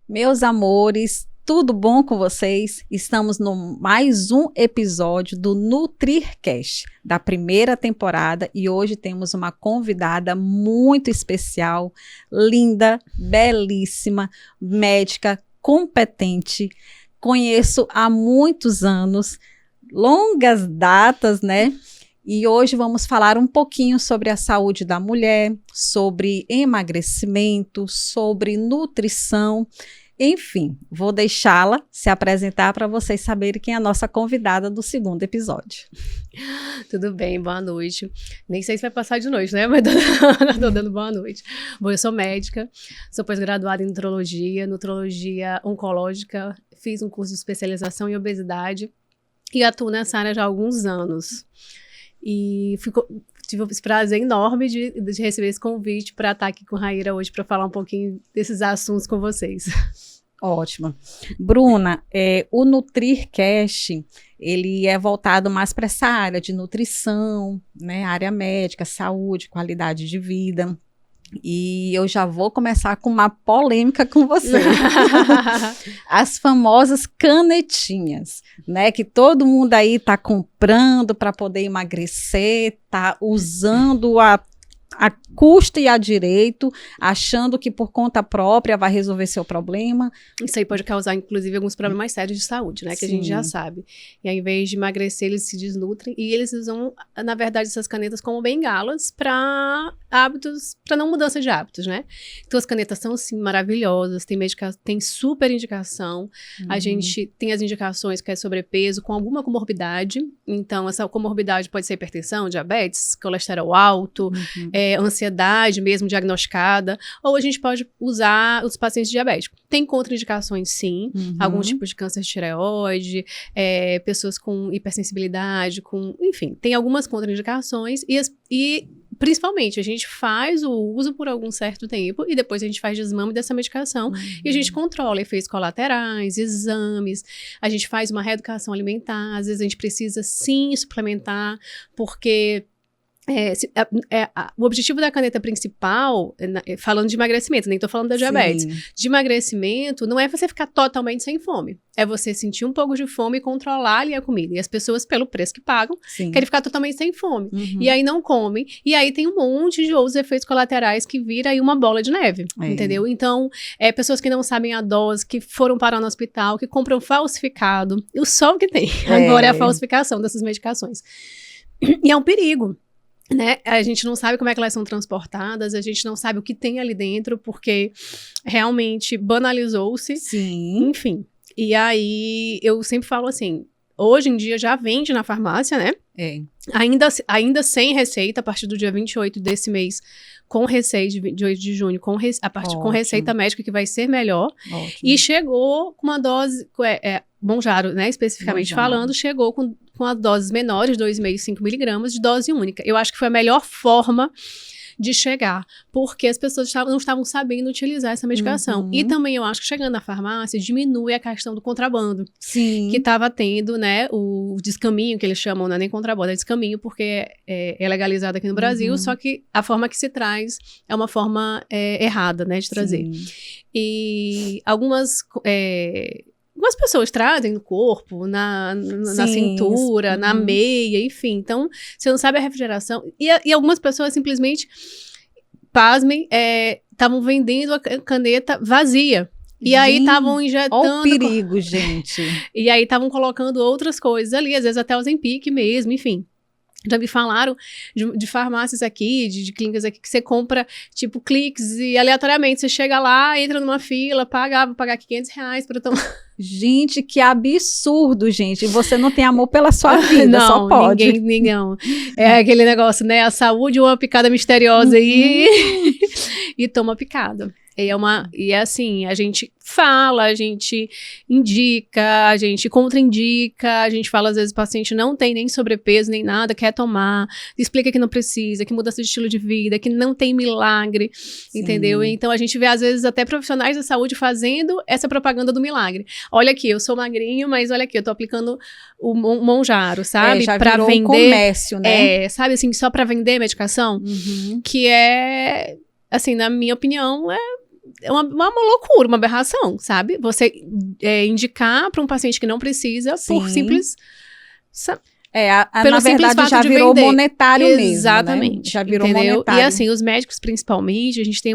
Meus amores, tudo bom com vocês? Estamos no mais um episódio do NutriCast, da primeira temporada, e hoje temos uma convidada muito especial, linda, belíssima, médica, competente. Conheço há muitos anos, longas datas, né? E hoje vamos falar um pouquinho sobre a saúde da mulher, sobre emagrecimento, sobre nutrição. Enfim, vou deixá-la se apresentar para vocês saberem quem é a nossa convidada do segundo episódio. Tudo bem, boa noite. Nem sei se vai passar de noite, né? Mas tô dando boa noite. Bom, eu sou médica, sou pós-graduada em nutrologia oncológica, fiz um curso de especialização em obesidade e atuo nessa área já há alguns anos. E tive esse prazer enorme de receber esse convite para estar aqui com a Raíra hoje para falar um pouquinho desses assuntos com vocês. Ótimo. Bruna, o NutriCast, ele é voltado mais para essa área de nutrição, né, área médica, saúde, qualidade de vida. E eu já vou começar com uma polêmica com você. As famosas canetinhas, né? Que todo mundo aí tá comprando para poder emagrecer, tá usando a custa e a direito, achando que por conta própria vai resolver seu problema. Isso aí pode causar, inclusive, alguns problemas sérios de saúde, né? Que Sim. A gente já sabe. E ao invés de emagrecer, eles se desnutrem e eles usam, na verdade, essas canetas como bengalas para hábitos, para não mudança de hábitos, né? Então, as canetas são, sim, maravilhosas, tem super indicação. A gente tem as indicações que é sobrepeso com alguma comorbidade. Então, essa comorbidade pode ser hipertensão, diabetes, colesterol alto, ansiedade mesmo diagnosticada, ou a gente pode usar os pacientes diabéticos. Tem contraindicações, sim, alguns tipos de câncer de tireoide, pessoas com hipersensibilidade, enfim, tem algumas contraindicações e principalmente, a gente faz o uso por algum certo tempo e depois a gente faz desmame dessa medicação e a gente controla efeitos colaterais, exames, a gente faz uma reeducação alimentar, às vezes a gente precisa sim suplementar, porque o objetivo da caneta principal, falando de emagrecimento, nem tô falando da diabetes, Sim. de emagrecimento não é você ficar totalmente sem fome, é você sentir um pouco de fome e controlar ali a comida, e as pessoas, pelo preço que pagam, Sim. querem ficar totalmente sem fome, e aí não comem, e aí tem um monte de outros efeitos colaterais que vira aí uma bola de neve, entendeu? Então, pessoas que não sabem a dose, que foram parar no hospital, que compram falsificado, e o só que tem agora é a falsificação dessas medicações, e é um perigo, né? A gente não sabe como é que elas são transportadas, a gente não sabe o que tem ali dentro, porque realmente banalizou-se. Sim. Enfim. E aí, eu sempre falo assim, hoje em dia já vende na farmácia, né? Ainda sem receita, a partir do dia 28 desse mês, com receita, de 8 de junho, com receita médica, que vai ser melhor. Ótimo. E chegou com uma dose, Mounjaro, né, especificamente falando, chegou com as doses menores, 2,5 e 5 miligramas, de dose única. Eu acho que foi a melhor forma de chegar, porque as pessoas não estavam sabendo utilizar essa medicação. E também eu acho que chegando na farmácia, diminui a questão do contrabando. Sim. Que estava tendo, né, o descaminho, que eles chamam, não é nem contrabando, é descaminho, porque é legalizado aqui no Brasil, só que a forma que se traz é uma forma errada, né, de trazer. Sim. E algumas pessoas trazem no corpo, na cintura, na meia, enfim. Então, você não sabe a refrigeração. E algumas pessoas simplesmente, pasmem, estavam vendendo a caneta vazia. E aí estavam injetando... Olha o perigo, gente. E aí estavam colocando outras coisas ali, às vezes até o Ozempic mesmo, enfim. Já me falaram de farmácias aqui, de clínicas aqui, que você compra, tipo, cliques e aleatoriamente você chega lá, entra numa fila, vou pagar aqui R$500 para tomar. Gente, que absurdo, gente. Você não tem amor pela sua vida, não, só pode. Ninguém. É aquele negócio, né? A saúde, uma picada misteriosa aí e toma picada. E é assim, a gente fala, a gente indica, a gente contraindica, a gente fala, às vezes, o paciente não tem nem sobrepeso, nem nada, quer tomar, explica que não precisa, que mudança de estilo de vida, que não tem milagre, Sim. entendeu? Então, a gente vê, às vezes, até profissionais da saúde fazendo essa propaganda do milagre. Olha aqui, eu sou magrinho, mas olha aqui, eu tô aplicando o Mounjaro, sabe? Já virou vender, um comércio, né? Sabe, assim, só pra vender medicação, que é, assim, na minha opinião, uma loucura, uma aberração, sabe? Você indicar para um paciente que não precisa por simples... Na verdade, já virou vender. Monetário mesmo, Exatamente. Né? Já virou entendeu? monetário. E assim, os médicos principalmente, a gente tem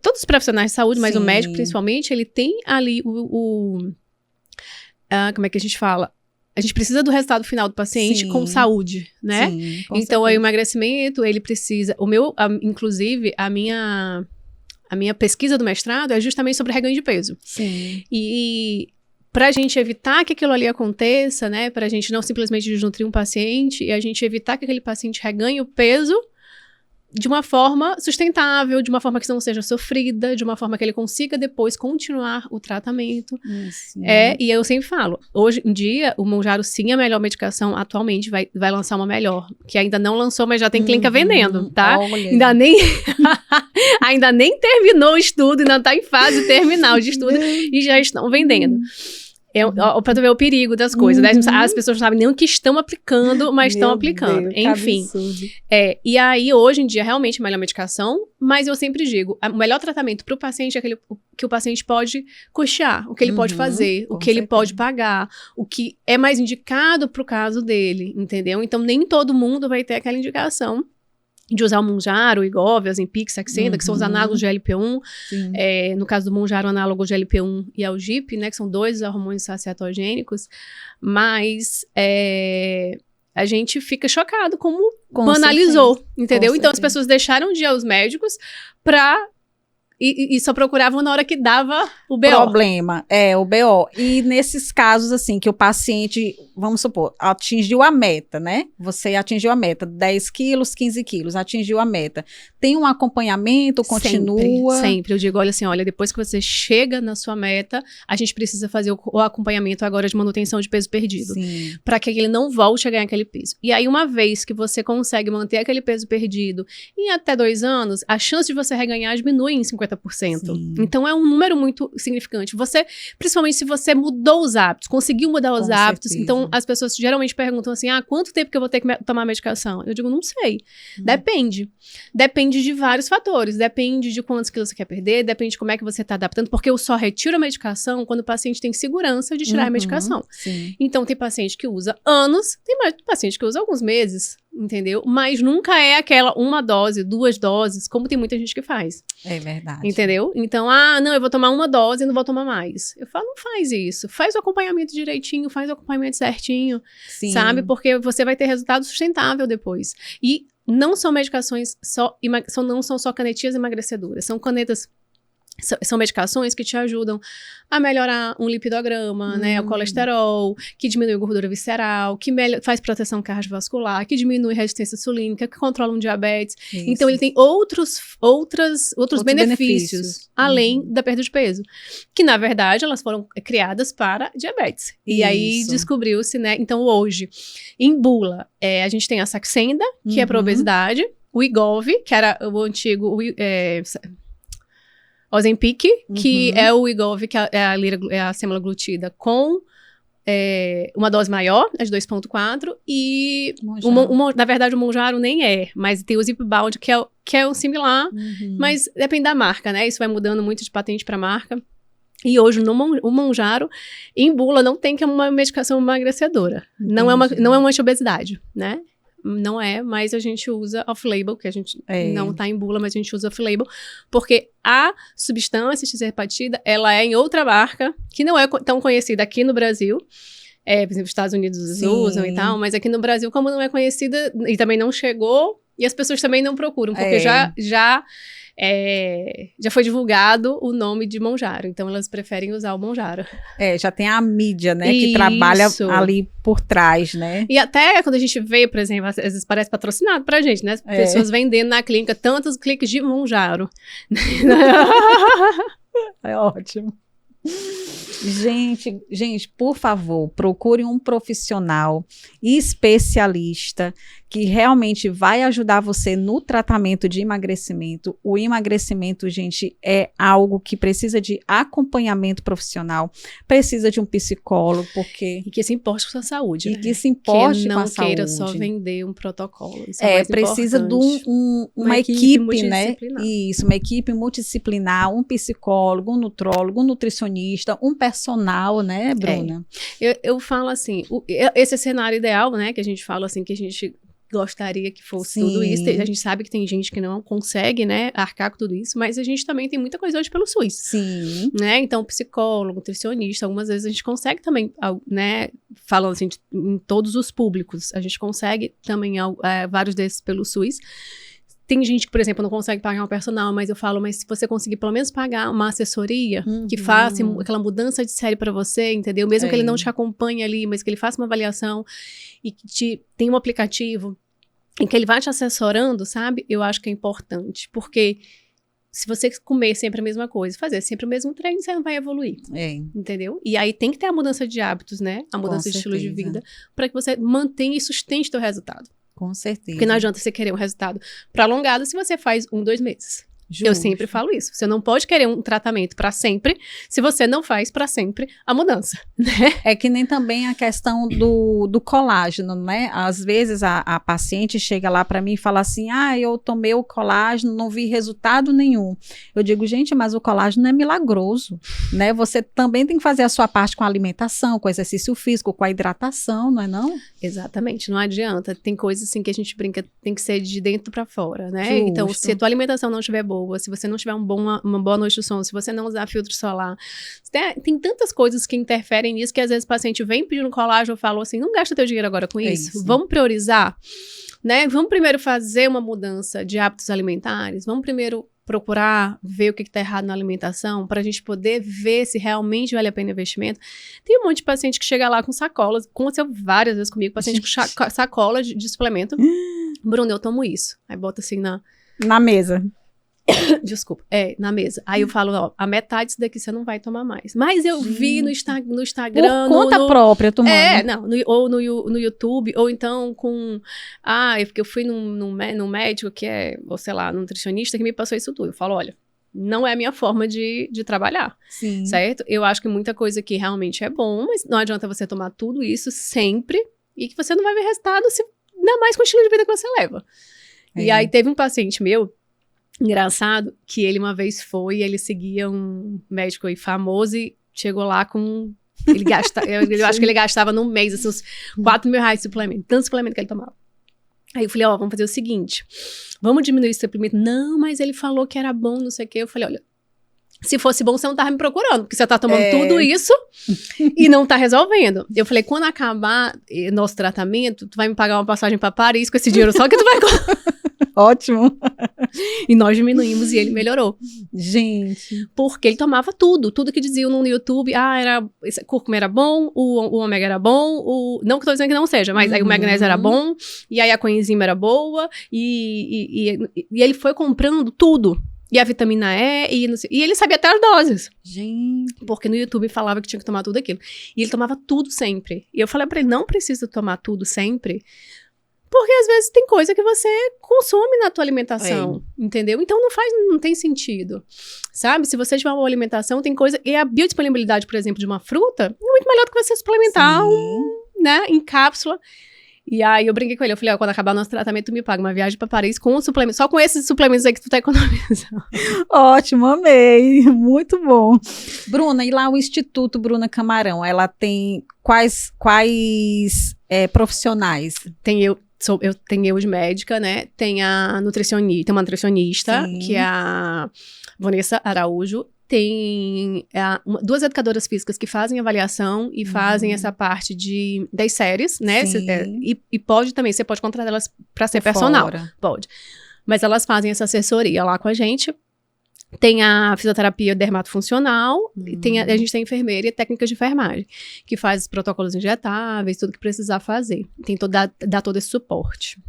todos os profissionais de saúde, mas o médico principalmente, ele tem ali como é que a gente fala? A gente precisa do resultado final do paciente com saúde, né? Sim, com então, certeza. aí o emagrecimento, ele precisa... Inclusive, a minha pesquisa do mestrado é justamente sobre reganho de peso. Sim. E para a gente evitar que aquilo ali aconteça, né? Para a gente não simplesmente desnutrir um paciente e a gente evitar que aquele paciente reganhe o peso de uma forma sustentável, de uma forma que não seja sofrida, de uma forma que ele consiga depois continuar o tratamento. Isso. E eu sempre falo, hoje em dia, o Mounjaro sim é a melhor medicação atualmente, vai lançar uma melhor, que ainda não lançou, mas já tem clínica vendendo, tá? Ainda nem terminou o estudo, ainda tá em fase terminal de estudo e já estão vendendo. Pra tu ver o perigo das coisas, né? As pessoas não sabem nem o que estão aplicando, mas estão aplicando. Deus, enfim. E aí, hoje em dia, realmente é a melhor medicação, mas eu sempre digo, o melhor tratamento para o paciente é aquele que o paciente pode custear, o que ele pode fazer, o que ele pode pagar, o que é mais indicado para o caso dele, entendeu? Então, nem todo mundo vai ter aquela indicação de usar o Mounjaro, o Wegovy, Ozempic, Saxenda, que são os análogos de GLP-1. No caso do Mounjaro, o análogo de GLP-1 e Algip, né, que são 2 hormônios sacietogênicos. Mas a gente fica chocado como banalizou, entendeu? Então, as pessoas deixaram de ir aos médicos e só procuravam na hora que dava o BO. Problema, o BO. E nesses casos, assim, que o paciente, vamos supor, atingiu a meta, né? Você atingiu a meta, 10 quilos, 15 quilos, atingiu a meta. Tem um acompanhamento, continua? Sempre. Eu digo, olha, depois que você chega na sua meta, a gente precisa fazer o acompanhamento agora de manutenção de peso perdido. Para que ele não volte a ganhar aquele peso. E aí, uma vez que você consegue manter aquele peso perdido em até 2 anos, a chance de você reganhar diminui em 50%. Então, é um número muito significante. Principalmente se você mudou os hábitos, conseguiu mudar os hábitos. Certeza. Então, as pessoas geralmente perguntam assim, quanto tempo que eu vou ter que tomar medicação? Eu digo, não sei. Depende. Depende de vários fatores. Depende de quantos quilos você quer perder, depende de como é que você está adaptando, porque eu só retiro a medicação quando o paciente tem segurança de tirar a medicação. Então, tem paciente que usa anos, tem paciente que usa alguns meses, entendeu? Mas nunca é aquela 1 dose, 2 doses, como tem muita gente que faz. É verdade. Entendeu? Então, não, eu vou tomar 1 dose e não vou tomar mais. Eu falo, não faz isso. Faz o acompanhamento direitinho, faz o acompanhamento certinho, sabe? Porque você vai ter resultado sustentável depois. E não são medicações não são só canetinhas emagrecedoras, são canetas. São medicações que te ajudam a melhorar um lipidograma, né, o colesterol, que diminui a gordura visceral, que faz proteção cardiovascular, que diminui resistência insulínica, que controla um diabetes. Isso. Então, ele tem outros benefícios além da perda de peso. Que, na verdade, elas foram criadas para diabetes. E aí, descobriu-se, né? Então, hoje, em bula, a gente tem a Saxenda, que é para obesidade, o Wegovy, que era o antigo... Ozempic, que é o Wegovy, que é a semaglutida com uma dose maior, a de 2,4, e na verdade o Mounjaro nem mas tem o Zipbound, que é um similar, mas depende da marca, né? Isso vai mudando muito de patente para marca. E hoje o Mounjaro, em bula, não tem que é uma medicação emagrecedora. Não é uma anti-obesidade, né? Não mas a gente usa off-label, que a gente não tá em bula, mas a gente usa off-label, porque a substância tirzepatida, ela é em outra marca, que não é tão conhecida aqui no Brasil. Por exemplo, os Estados Unidos usam e tal, mas aqui no Brasil, como não é conhecida, e também não chegou, e as pessoas também não procuram, porque já foi divulgado o nome de Mounjaro, então elas preferem usar o Mounjaro. Já tem a mídia, né, que trabalha ali por trás, né? E até quando a gente vê, por exemplo, às vezes parece patrocinado pra gente, né? Pessoas vendendo na clínica tantos cliques de Mounjaro. É ótimo. Gente, por favor, procure um profissional especialista que realmente vai ajudar você no tratamento de emagrecimento. O emagrecimento, gente, é algo que precisa de acompanhamento profissional, precisa de um psicólogo, porque... E que se importe com a sua saúde, E né? que se importe que com a não queira saúde. só vender um protocolo. Isso é mais precisa de importante. uma equipe, né? multidisciplinar. Isso, uma equipe multidisciplinar, um psicólogo, um nutrólogo, um nutricionista, um personal, né, Bruna? Eu falo assim, esse é o cenário ideal, né? Que a gente fala assim, que a gente gostaria que fosse tudo isso. A gente sabe que tem gente que não consegue, né, arcar com tudo isso, mas a gente também tem muita coisa hoje pelo SUS. Sim. Né? Então, psicólogo, nutricionista, algumas vezes a gente consegue também, né, falando assim, em todos os públicos, a gente consegue também vários desses pelo SUS. Tem gente que, por exemplo, não consegue pagar um personal, mas eu falo, mas se você conseguir pelo menos pagar uma assessoria que faça aquela mudança de série para você, entendeu? Mesmo que ele não te acompanhe ali, mas que ele faça uma avaliação e que tem um aplicativo em que ele vai te assessorando, sabe? Eu acho que é importante, porque se você comer sempre a mesma coisa, fazer sempre o mesmo treino, você não vai evoluir, entendeu? E aí tem que ter a mudança de hábitos, né? A mudança de estilo de vida, para que você mantenha e sustente o seu resultado. Com certeza. Porque não adianta você querer um resultado prolongado se você faz 1, 2 meses. Justo. Eu sempre falo isso. Você não pode querer um tratamento para sempre se você não faz para sempre a mudança, né? É que nem também a questão do colágeno, né? Às vezes a paciente chega lá para mim e fala assim, eu tomei o colágeno, não vi resultado nenhum. Eu digo, gente, mas o colágeno é milagroso, né? Você também tem que fazer a sua parte com a alimentação, com o exercício físico, com a hidratação, não é não? Exatamente, não adianta. Tem coisas assim que a gente brinca, tem que ser de dentro para fora, né? Justo. Então, se a tua alimentação não estiver boa, se você não tiver uma boa noite do sono, se você não usar filtro solar, tem tantas coisas que interferem nisso que às vezes o paciente vem pedindo colágeno e falou assim, não gasta teu dinheiro agora com isso. Vamos priorizar, né? Vamos primeiro fazer uma mudança de hábitos alimentares, vamos primeiro procurar ver o que está errado na alimentação para a gente poder ver se realmente vale a pena o investimento. Tem um monte de paciente que chega lá com sacolas, aconteceu várias vezes comigo, paciente com sacola de suplemento. Bruno, eu tomo isso. Aí bota assim na mesa. Desculpa, na mesa. Aí eu falo, ó, a metade disso daqui você não vai tomar mais. Mas eu vi no Instagram... Por conta própria, tomando. Ou no YouTube, ou então com... porque eu fui num médico que ou sei lá, nutricionista que me passou isso tudo. Eu falo, olha, não é a minha forma de trabalhar, certo? Eu acho que muita coisa aqui realmente é bom, mas não adianta você tomar tudo isso sempre e que você não vai ver resultado, ainda mais com o estilo de vida que você leva. E aí teve um paciente meu, engraçado, que ele uma vez ele seguia um médico aí famoso e chegou lá com... eu acho que ele gastava no mês, assim, uns R$4.000 de suplemento, tanto suplemento que ele tomava. Aí eu falei, vamos fazer o seguinte, vamos diminuir esse suplemento. Não, mas ele falou que era bom, não sei o quê. Eu falei, olha, se fosse bom, você não tava me procurando, porque você tá tomando tudo isso e não tá resolvendo. Eu falei, quando acabar nosso tratamento, tu vai me pagar uma passagem pra Paris com esse dinheiro só que tu vai... Ótimo. E nós diminuímos e ele melhorou. Gente. Porque ele tomava tudo que diziam no YouTube. Cúrcuma era bom, o ômega era bom, não que eu tô dizendo que não seja, mas aí o magnésio era bom, e aí a coenzima era boa, e ele foi comprando tudo. E a vitamina E, e ele sabia até as doses. Gente. Porque no YouTube falava que tinha que tomar tudo aquilo. E ele tomava tudo sempre. E eu falei pra ele, não precisa tomar tudo sempre, porque às vezes tem coisa que você consome na tua alimentação, entendeu? Então não tem sentido, sabe? Se você tiver uma boa alimentação, tem coisa... E a biodisponibilidade, por exemplo, de uma fruta é muito melhor do que você suplementar né, em cápsula. E aí eu brinquei com ele, eu falei, quando acabar o nosso tratamento, tu me paga uma viagem pra Paris com suplemento, só com esses suplementos aí que tu tá economizando. Ótimo, amei, muito bom. Bruna, e lá o Instituto Bruna Camarão, ela tem quais profissionais? Eu tenho eu de médica, né? Tem uma nutricionista, que é a Vanessa Araújo. Tem 2 educadoras físicas que fazem avaliação e fazem essa parte das séries, né? E pode também, você pode contratar elas para ser personal. Pode. Mas elas fazem essa assessoria lá com a gente. Tem a fisioterapia dermatofuncional, a gente tem a enfermeira e técnicas de enfermagem, que faz os protocolos injetáveis, tudo que precisar fazer. Dá todo esse suporte.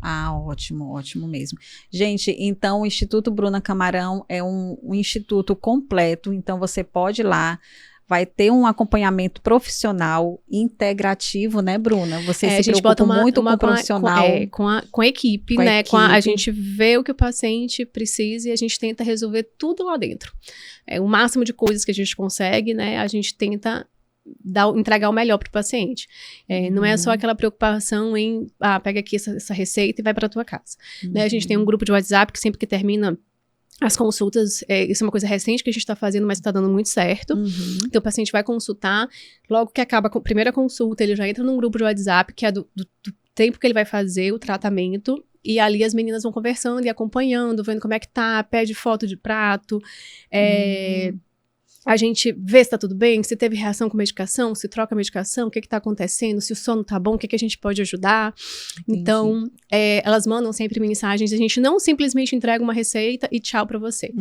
Ótimo, ótimo mesmo. Gente, então o Instituto Bruna Camarão é um instituto completo, então você pode ir lá vai ter um acompanhamento profissional integrativo, né, Bruna? Você se a gente preocupa bota muito com o profissional. Com a equipe, né? A gente vê o que o paciente precisa e a gente tenta resolver tudo lá dentro. O máximo de coisas que a gente consegue, né? A gente tenta entregar o melhor para o paciente. Não é só aquela preocupação em, pega aqui essa receita e vai para a tua casa. Né? A gente tem um grupo de WhatsApp que sempre que termina as consultas, isso é uma coisa recente que a gente está fazendo, mas está dando muito certo. Então, o paciente vai consultar, logo que acaba a primeira consulta, ele já entra num grupo de WhatsApp, que é do tempo que ele vai fazer o tratamento, e ali as meninas vão conversando e acompanhando, vendo como é que tá, pede foto de prato, a gente vê se tá tudo bem, se teve reação com medicação, se troca a medicação, o que tá acontecendo, se o sono tá bom, o que a gente pode ajudar. Entendi. Então, elas mandam sempre mensagens, a gente não simplesmente entrega uma receita e tchau pra você.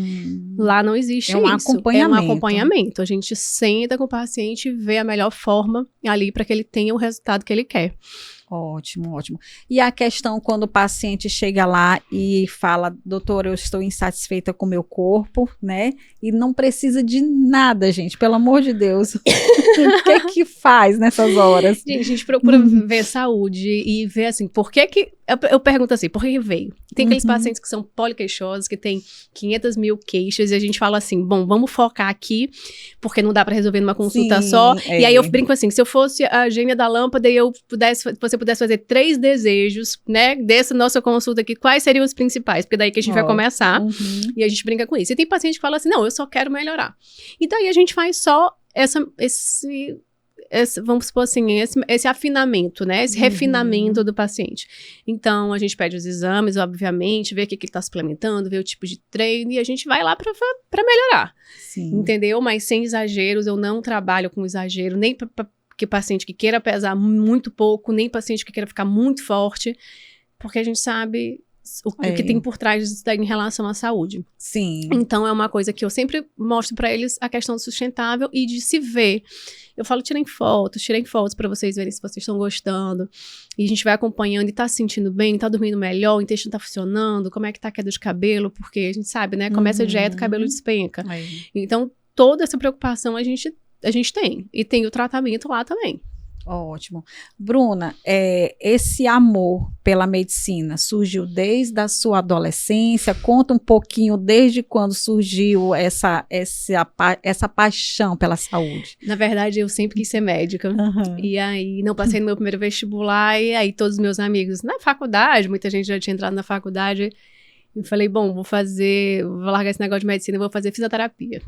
Lá não existe isso. É um acompanhamento. A gente senta com o paciente e vê a melhor forma ali para que ele tenha o resultado que ele quer. Ótimo, ótimo. E a questão quando o paciente chega lá e fala, doutor, eu estou insatisfeita com o meu corpo, né? E não precisa de nada, gente, pelo amor de Deus. O que faz nessas horas? Gente, a gente procura ver saúde e ver assim, por que eu pergunto assim, por que veio? Tem aqueles pacientes que são poliqueixosos, que tem 500 mil queixas, e a gente fala assim, bom, vamos focar aqui, porque não dá pra resolver numa consulta só. E aí eu brinco assim, se eu fosse a gênia da lâmpada e você pudesse fazer 3 desejos, né, dessa nossa consulta aqui, quais seriam os principais? Porque daí que a gente vai começar, e a gente brinca com isso. E tem paciente que fala assim, não, eu só quero melhorar. E daí a gente faz só vamos supor assim, esse afinamento, né? Esse refinamento do paciente. Então, a gente pede os exames, obviamente, vê o que ele está suplementando, vê o tipo de treino, e a gente vai lá para melhorar. Sim. Entendeu? Mas sem exageros, eu não trabalho com exagero, nem para paciente que queira pesar muito pouco, nem paciente que queira ficar muito forte, porque a gente sabe o que tem por trás disso daí em relação à saúde. Sim. Então, é uma coisa que eu sempre mostro para eles, a questão do sustentável e de se ver. Eu falo, tirem fotos para vocês verem se vocês estão gostando. E a gente vai acompanhando e tá se sentindo bem, tá dormindo melhor, o intestino tá funcionando, como é que tá a queda de cabelo, porque a gente sabe, né? Começa a dieta, o cabelo despenca. Então, toda essa preocupação a gente tem. E tem o tratamento lá também. Ótimo. Bruna, esse amor pela medicina surgiu desde a sua adolescência? Conta um pouquinho desde quando surgiu essa paixão pela saúde. Na verdade, eu sempre quis ser médica. E aí, não passei no meu primeiro vestibular, e aí todos os meus amigos na faculdade, muita gente já tinha entrado na faculdade, eu falei, bom, vou largar esse negócio de medicina e vou fazer fisioterapia.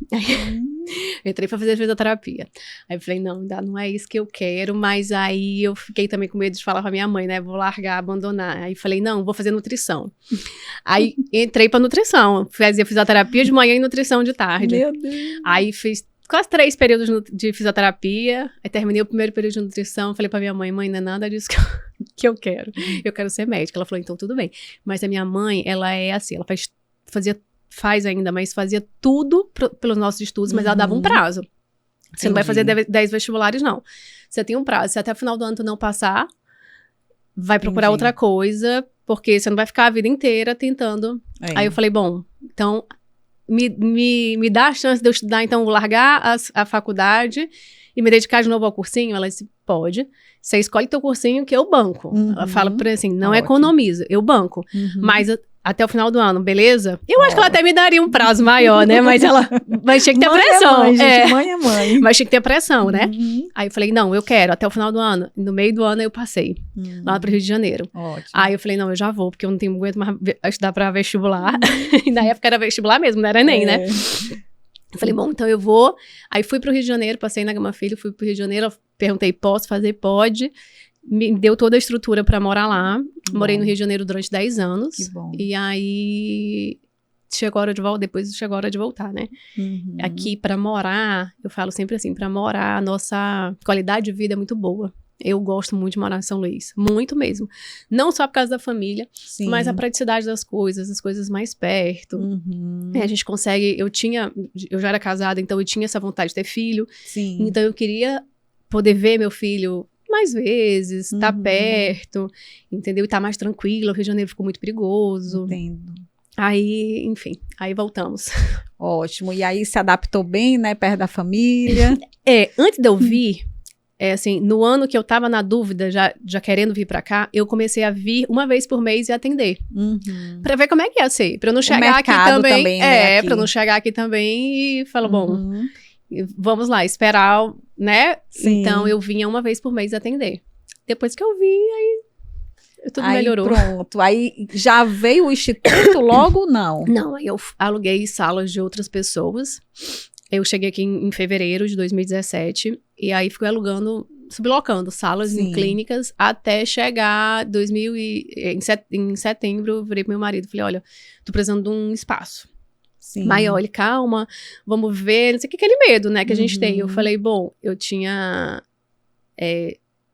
Entrei pra fazer fisioterapia. Aí eu falei, não, ainda não é isso que eu quero, mas aí eu fiquei também com medo de falar pra minha mãe, né, vou largar, abandonar. Aí falei, não, vou fazer nutrição. Aí entrei pra nutrição, fazia fisioterapia de manhã e nutrição de tarde. Meu Deus. Aí fiz quase 3 períodos de fisioterapia, aí terminei o primeiro período de nutrição, falei pra minha mãe, não é nada disso que eu quero. Eu quero ser médica. Ela falou, então tudo bem. Mas a minha mãe, ela é assim, ela faz ainda, mas fazia tudo pelos nossos estudos, mas ela dava um prazo. Você não vai fazer 10 vestibulares, não. Você tem um prazo. Se até o final do ano tu não passar, vai procurar outra coisa, porque você não vai ficar a vida inteira tentando. Aí eu falei, bom, então me dá a chance de eu estudar, então vou largar a faculdade e me dedicar de novo ao cursinho? Ela disse, pode. Você escolhe teu cursinho que eu banco. Ela fala pra assim, não economiza, eu banco. Mas até o final do ano, beleza? Eu acho que ela até me daria um prazo maior, né? Mas tinha que ter pressão. Mãe é mãe. Mas tinha que ter pressão, né? Aí eu falei, não, eu quero, até o final do ano. No meio do ano eu passei, lá pro Rio de Janeiro. Ótimo. Aí eu falei, não, eu já vou, porque eu não aguento mais estudar pra vestibular. E na época era vestibular mesmo, não era Enem, né? Eu falei, bom, então eu vou. Aí fui pro Rio de Janeiro, passei na Gama Filho, fui pro Rio de Janeiro, perguntei, posso fazer? Pode. Me deu toda a estrutura pra morar lá. Morei no Rio de Janeiro durante 10 anos. Que bom. E aí chegou a hora de voltar, depois chegou a hora de voltar, né? Aqui, pra morar, eu falo sempre assim, pra morar, a nossa qualidade de vida é muito boa. Eu gosto muito de morar em São Luís, muito mesmo. Não só por causa da família, mas a praticidade das coisas, as coisas mais perto. A gente consegue, eu já era casada, então eu tinha essa vontade de ter filho. Então eu queria poder ver meu filho mais vezes, estar perto, entendeu? E estar mais tranquilo. O Rio de Janeiro ficou muito perigoso. Entendo. Aí, enfim, aí voltamos Ótimo. E aí se adaptou bem, né? Perto da família. Antes de eu vir, assim, no ano que eu tava na dúvida, já querendo vir pra cá, eu comecei a vir uma vez por mês e atender. Pra ver como é que ia ser. Pra eu não chegar aqui também. Né, aqui. Pra eu não chegar aqui também e falar, bom, vamos lá, esperar, né? Sim. Então, eu vinha uma vez por mês atender. Depois que eu vi, aí tudo melhorou. Pronto. Aí já veio o instituto logo, não? Não, aí eu aluguei salas de outras pessoas. Eu cheguei aqui em fevereiro de 2017 e aí fui alugando, sublocando salas em clínicas até chegar em setembro. Eu virei pro meu marido e falei, olha, tô precisando de um espaço maior. Ele, calma, vamos ver, não sei o que, aquele medo, né, que a gente tem. Eu falei, bom, eu tinha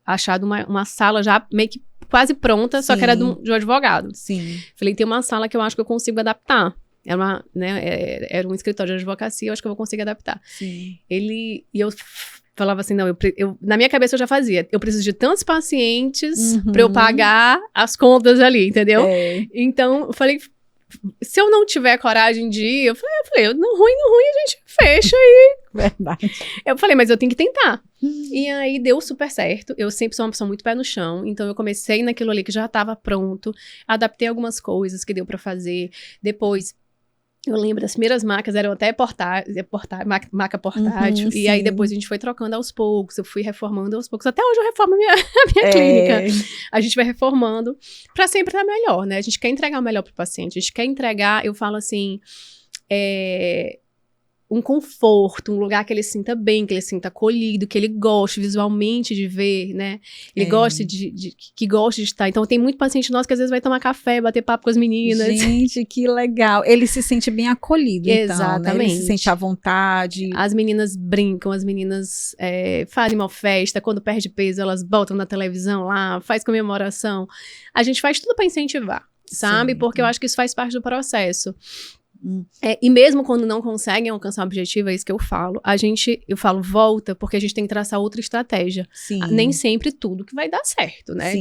achado uma sala já meio que quase pronta, só que era de um advogado. Falei, tem uma sala que eu acho que eu consigo adaptar. Era um escritório de advocacia, eu acho que eu vou conseguir adaptar. E eu falava assim, não, na minha cabeça eu já fazia, eu preciso de tantos pacientes pra eu pagar as contas ali, entendeu? Então, eu falei, se eu não tiver coragem de ir, eu falei, no ruim a gente fecha e... Verdade. Eu falei, mas eu tenho que tentar. E aí deu super certo. Eu sempre sou uma pessoa muito pé no chão, então eu comecei naquilo ali que já estava pronto, adaptei algumas coisas que deu pra fazer. Depois, eu lembro, as primeiras macas eram até maca portátil, e aí depois a gente foi trocando aos poucos, eu fui reformando aos poucos, até hoje eu reformo a minha clínica. A gente vai reformando pra sempre estar melhor, né? A gente quer entregar o melhor pro paciente, a gente quer entregar, eu falo assim, um conforto, um lugar que ele sinta bem, que ele sinta acolhido, que ele goste visualmente de ver, né? Ele goste que goste de estar. Então, tem muito paciente nosso que às vezes vai tomar café, bater papo com as meninas. Gente, que legal. Ele se sente bem acolhido, exatamente. Então, né? Ele se sente à vontade. As meninas brincam, as meninas fazem uma festa, quando perde peso, elas botam na televisão lá, faz comemoração. A gente faz tudo para incentivar, sabe? Porque eu acho que isso faz parte do processo. E mesmo quando não conseguem alcançar o objetivo, é isso que eu falo. Eu falo, volta, porque a gente tem que traçar outra estratégia. Nem sempre tudo que vai dar certo, né?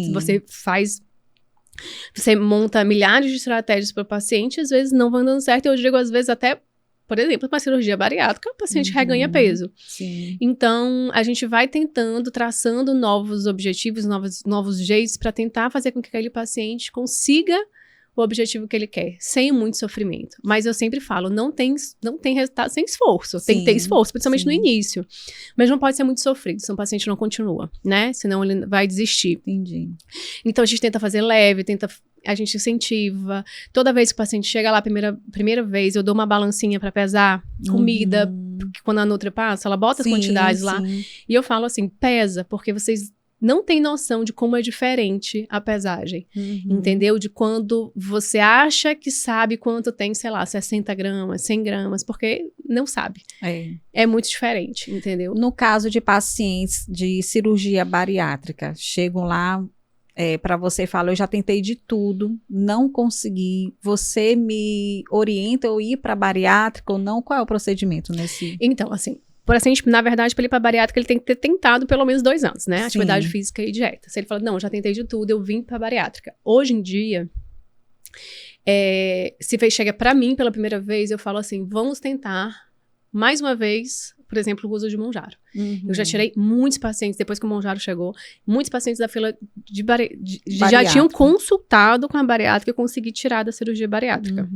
Você monta milhares de estratégias para o paciente, às vezes não vão dando certo. Eu digo, às vezes, até, por exemplo, uma cirurgia bariátrica, o paciente reganha peso. Então, a gente vai tentando, traçando novos objetivos, novos jeitos para tentar fazer com que aquele paciente consiga o objetivo que ele quer, sem muito sofrimento. Mas eu sempre falo, não tem resultado sem esforço. Tem que ter esforço, principalmente no início. Mas não pode ser muito sofrido, senão o paciente não continua, né? Senão ele vai desistir. Entendi. Então a gente tenta fazer leve, a gente incentiva. Toda vez que o paciente chega lá, primeira vez, eu dou uma balancinha para pesar comida, porque quando a Nutri passa, ela bota as quantidades lá. E eu falo assim, pesa, porque vocês não tem noção de como é diferente a pesagem, entendeu? De quando você acha que sabe quanto tem, sei lá, 60 gramas, 100 gramas, porque não sabe. É muito diferente, entendeu? No caso de pacientes de cirurgia bariátrica, chegam lá para você e falam, eu já tentei de tudo, não consegui, você me orienta eu ir para bariátrica ou não? Qual é o procedimento nesse? Então, assim, paciente, na verdade, para ele ir para bariátrica, ele tem que ter tentado pelo menos 2 anos, né? Atividade física e dieta. Se ele fala, não, já tentei de tudo, eu vim para bariátrica. Hoje em dia, se chega para mim pela primeira vez, eu falo assim, vamos tentar mais uma vez, por exemplo, o uso de Mounjaro. Eu já tirei muitos pacientes, depois que o Mounjaro chegou, muitos pacientes da fila já tinham consultado com a bariátrica e eu consegui tirar da cirurgia bariátrica.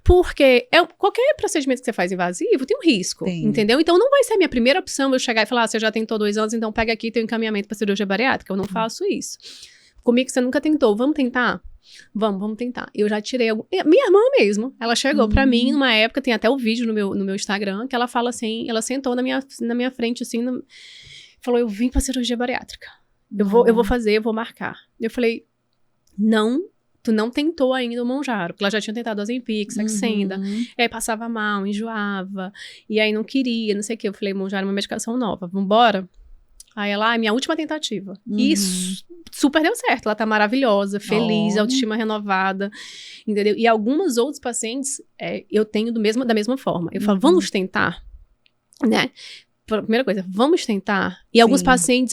Porque qualquer procedimento que você faz invasivo tem um risco, entendeu? Então não vai ser a minha primeira opção eu chegar e falar, você já tentou 2 anos, então pega aqui, tem um encaminhamento para cirurgia bariátrica. Eu não faço isso. Comigo você nunca tentou, vamos tentar? Vamos tentar. Eu já tirei minha irmã mesmo, ela chegou pra mim numa época, tem até o vídeo no meu Instagram, que ela fala assim, ela sentou na minha frente assim, falou, eu vim pra cirurgia bariátrica. Eu vou fazer, eu vou marcar. Eu falei, não, tu não tentou ainda o Mounjaro, porque ela já tinha tentado Ozempic, Saxenda, e aí passava mal, enjoava, e aí não queria, não sei o que. Eu falei, Mounjaro é uma medicação nova, vambora? Aí ela, é minha última tentativa. E super deu certo, ela tá maravilhosa, feliz, autoestima renovada, entendeu? E alguns outros pacientes, eu tenho da mesma forma. Eu falo, vamos tentar, né? Primeira coisa, vamos tentar. E alguns pacientes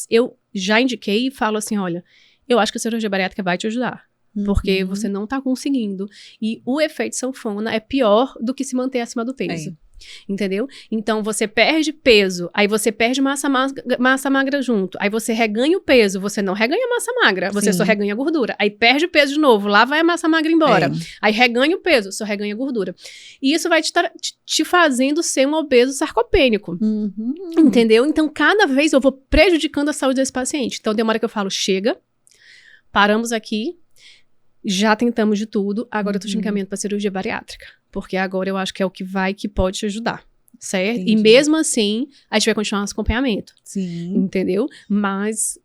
eu já indiquei e falo assim, olha, eu acho que a cirurgia bariátrica vai te ajudar. porque você não tá conseguindo. E o efeito sanfona é pior do que se manter acima do peso. Entendeu? Então, você perde peso, aí você perde massa magra junto, aí você reganha o peso, você não reganha massa magra, você só reganha gordura, aí perde peso de novo, lá vai a massa magra embora, aí reganha o peso, só reganha gordura. E isso vai te fazendo ser um obeso sarcopênico, entendeu? Então, cada vez eu vou prejudicando a saúde desse paciente. Então, tem uma hora que eu falo, chega, paramos aqui, já tentamos de tudo, agora eu tô te encaminhando para cirurgia bariátrica. Porque agora eu acho que é o que pode te ajudar, certo? Entendi. E mesmo assim, a gente vai continuar nosso acompanhamento. Sim. Entendeu? Mas,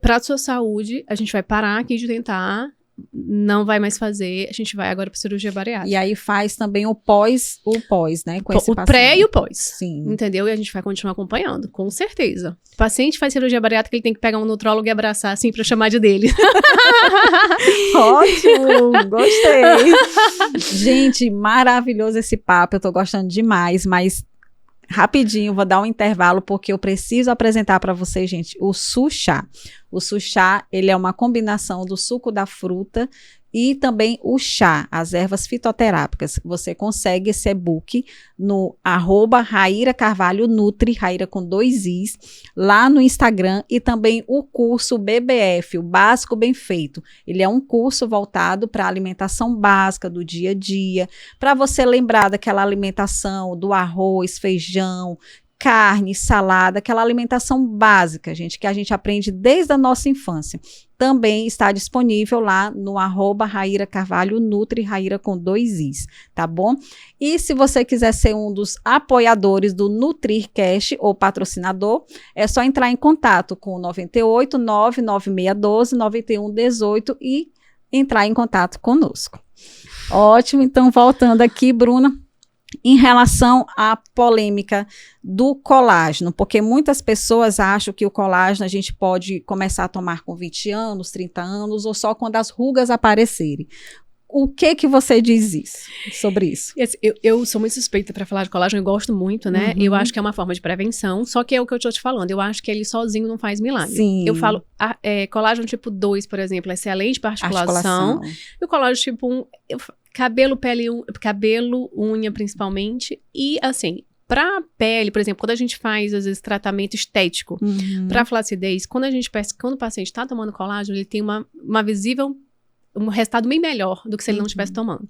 para a sua saúde, a gente vai parar aqui de tentar, não vai mais fazer, a gente vai agora para cirurgia bariátrica. E aí faz também o pós, né? Com esse o pré e o pós. Sim. Entendeu? E a gente vai continuar acompanhando, com certeza. O paciente faz cirurgia bariátrica, ele tem que pegar um nutrólogo e abraçar, assim, para chamar de dele. Ótimo, gostei. Gente, maravilhoso esse papo, eu tô gostando demais, mas rapidinho, vou dar um intervalo porque eu preciso apresentar para vocês, gente, o Su-Chá. O Su-Chá, ele é uma combinação do suco da fruta e também o chá, as ervas fitoterápicas. Você consegue esse e-book no @RaíraCarvalhoNutri, Raíra com 2 Is, lá no Instagram, e também o curso BBF, o Básico Bem Feito. Ele é um curso voltado para a alimentação básica do dia a dia, para você lembrar daquela alimentação do arroz, feijão, carne, salada, aquela alimentação básica, gente, que a gente aprende desde a nossa infância. Também está disponível lá no @RaíraCarvalhoNutri, Raíra com 2 Is, tá bom? E se você quiser ser um dos apoiadores do NutriCast ou patrocinador, é só entrar em contato com o 98 99612 9118 e entrar em contato conosco. Ótimo, então voltando aqui, Bruna, em relação à polêmica do colágeno, porque muitas pessoas acham que o colágeno a gente pode começar a tomar com 20 anos, 30 anos, ou só quando as rugas aparecerem. O que você diz sobre isso? Eu sou muito suspeita para falar de colágeno, eu gosto muito, né? Eu acho que é uma forma de prevenção, só que é o que eu tô te falando, eu acho que ele sozinho não faz milagre. Sim. Eu falo, colágeno tipo 2, por exemplo, é excelente para articulação. E o colágeno tipo 1, cabelo, unha principalmente, e assim, pra pele, por exemplo, quando a gente faz, às vezes, tratamento estético pra flacidez, quando o paciente tá tomando colágeno, ele tem uma visível, um resultado bem melhor do que se ele não estivesse tomando.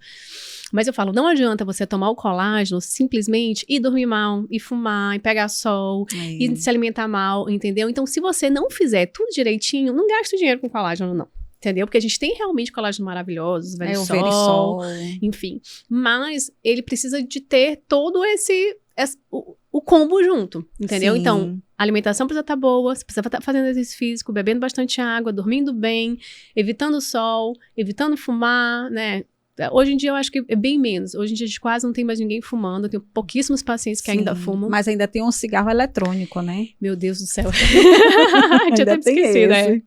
Mas eu falo, não adianta você tomar o colágeno simplesmente e dormir mal, e fumar, e pegar sol, e se alimentar mal, entendeu? Então, se você não fizer tudo direitinho, não gaste dinheiro com colágeno, não. Entendeu? Porque a gente tem realmente colágeno maravilhosos, Verisol, enfim. Mas ele precisa de ter todo o combo junto, entendeu? Sim. Então, a alimentação precisa estar boa, você precisa estar fazendo exercício físico, bebendo bastante água, dormindo bem, evitando o sol, evitando fumar, né? Hoje em dia eu acho que é bem menos. Hoje em dia a gente quase não tem mais ninguém fumando. Eu tenho pouquíssimos pacientes que ainda fumam. Mas ainda tem um cigarro eletrônico, né? Meu Deus do céu. Tinha até esquecido, né?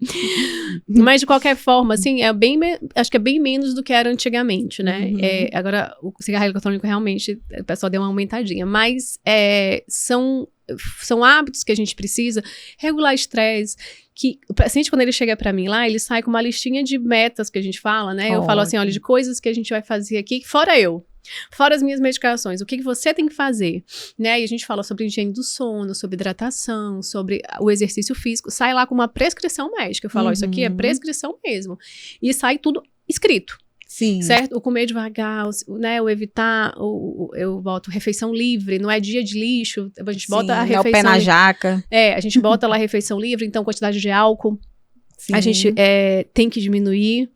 Mas de qualquer forma, assim, acho que é bem menos do que era antigamente, né? Agora, o cigarro eletrônico realmente, o pessoal deu uma aumentadinha. Mas são hábitos que a gente precisa regular estresse. Que o paciente, quando ele chega pra mim lá, ele sai com uma listinha de metas que a gente fala, né? Eu falo assim, olha, de coisas que a gente vai fazer aqui, fora as minhas medicações, o que você tem que fazer, né? E a gente fala sobre higiene do sono, sobre hidratação, sobre o exercício físico, sai lá com uma prescrição médica. Eu falo, isso aqui é prescrição mesmo. E sai tudo escrito. Sim. Certo? O comer devagar, né? O evitar, eu boto refeição livre, não é dia de lixo, a gente bota a refeição... É o pé na jaca. A gente bota lá a refeição livre, então quantidade de álcool, a gente tem que diminuir,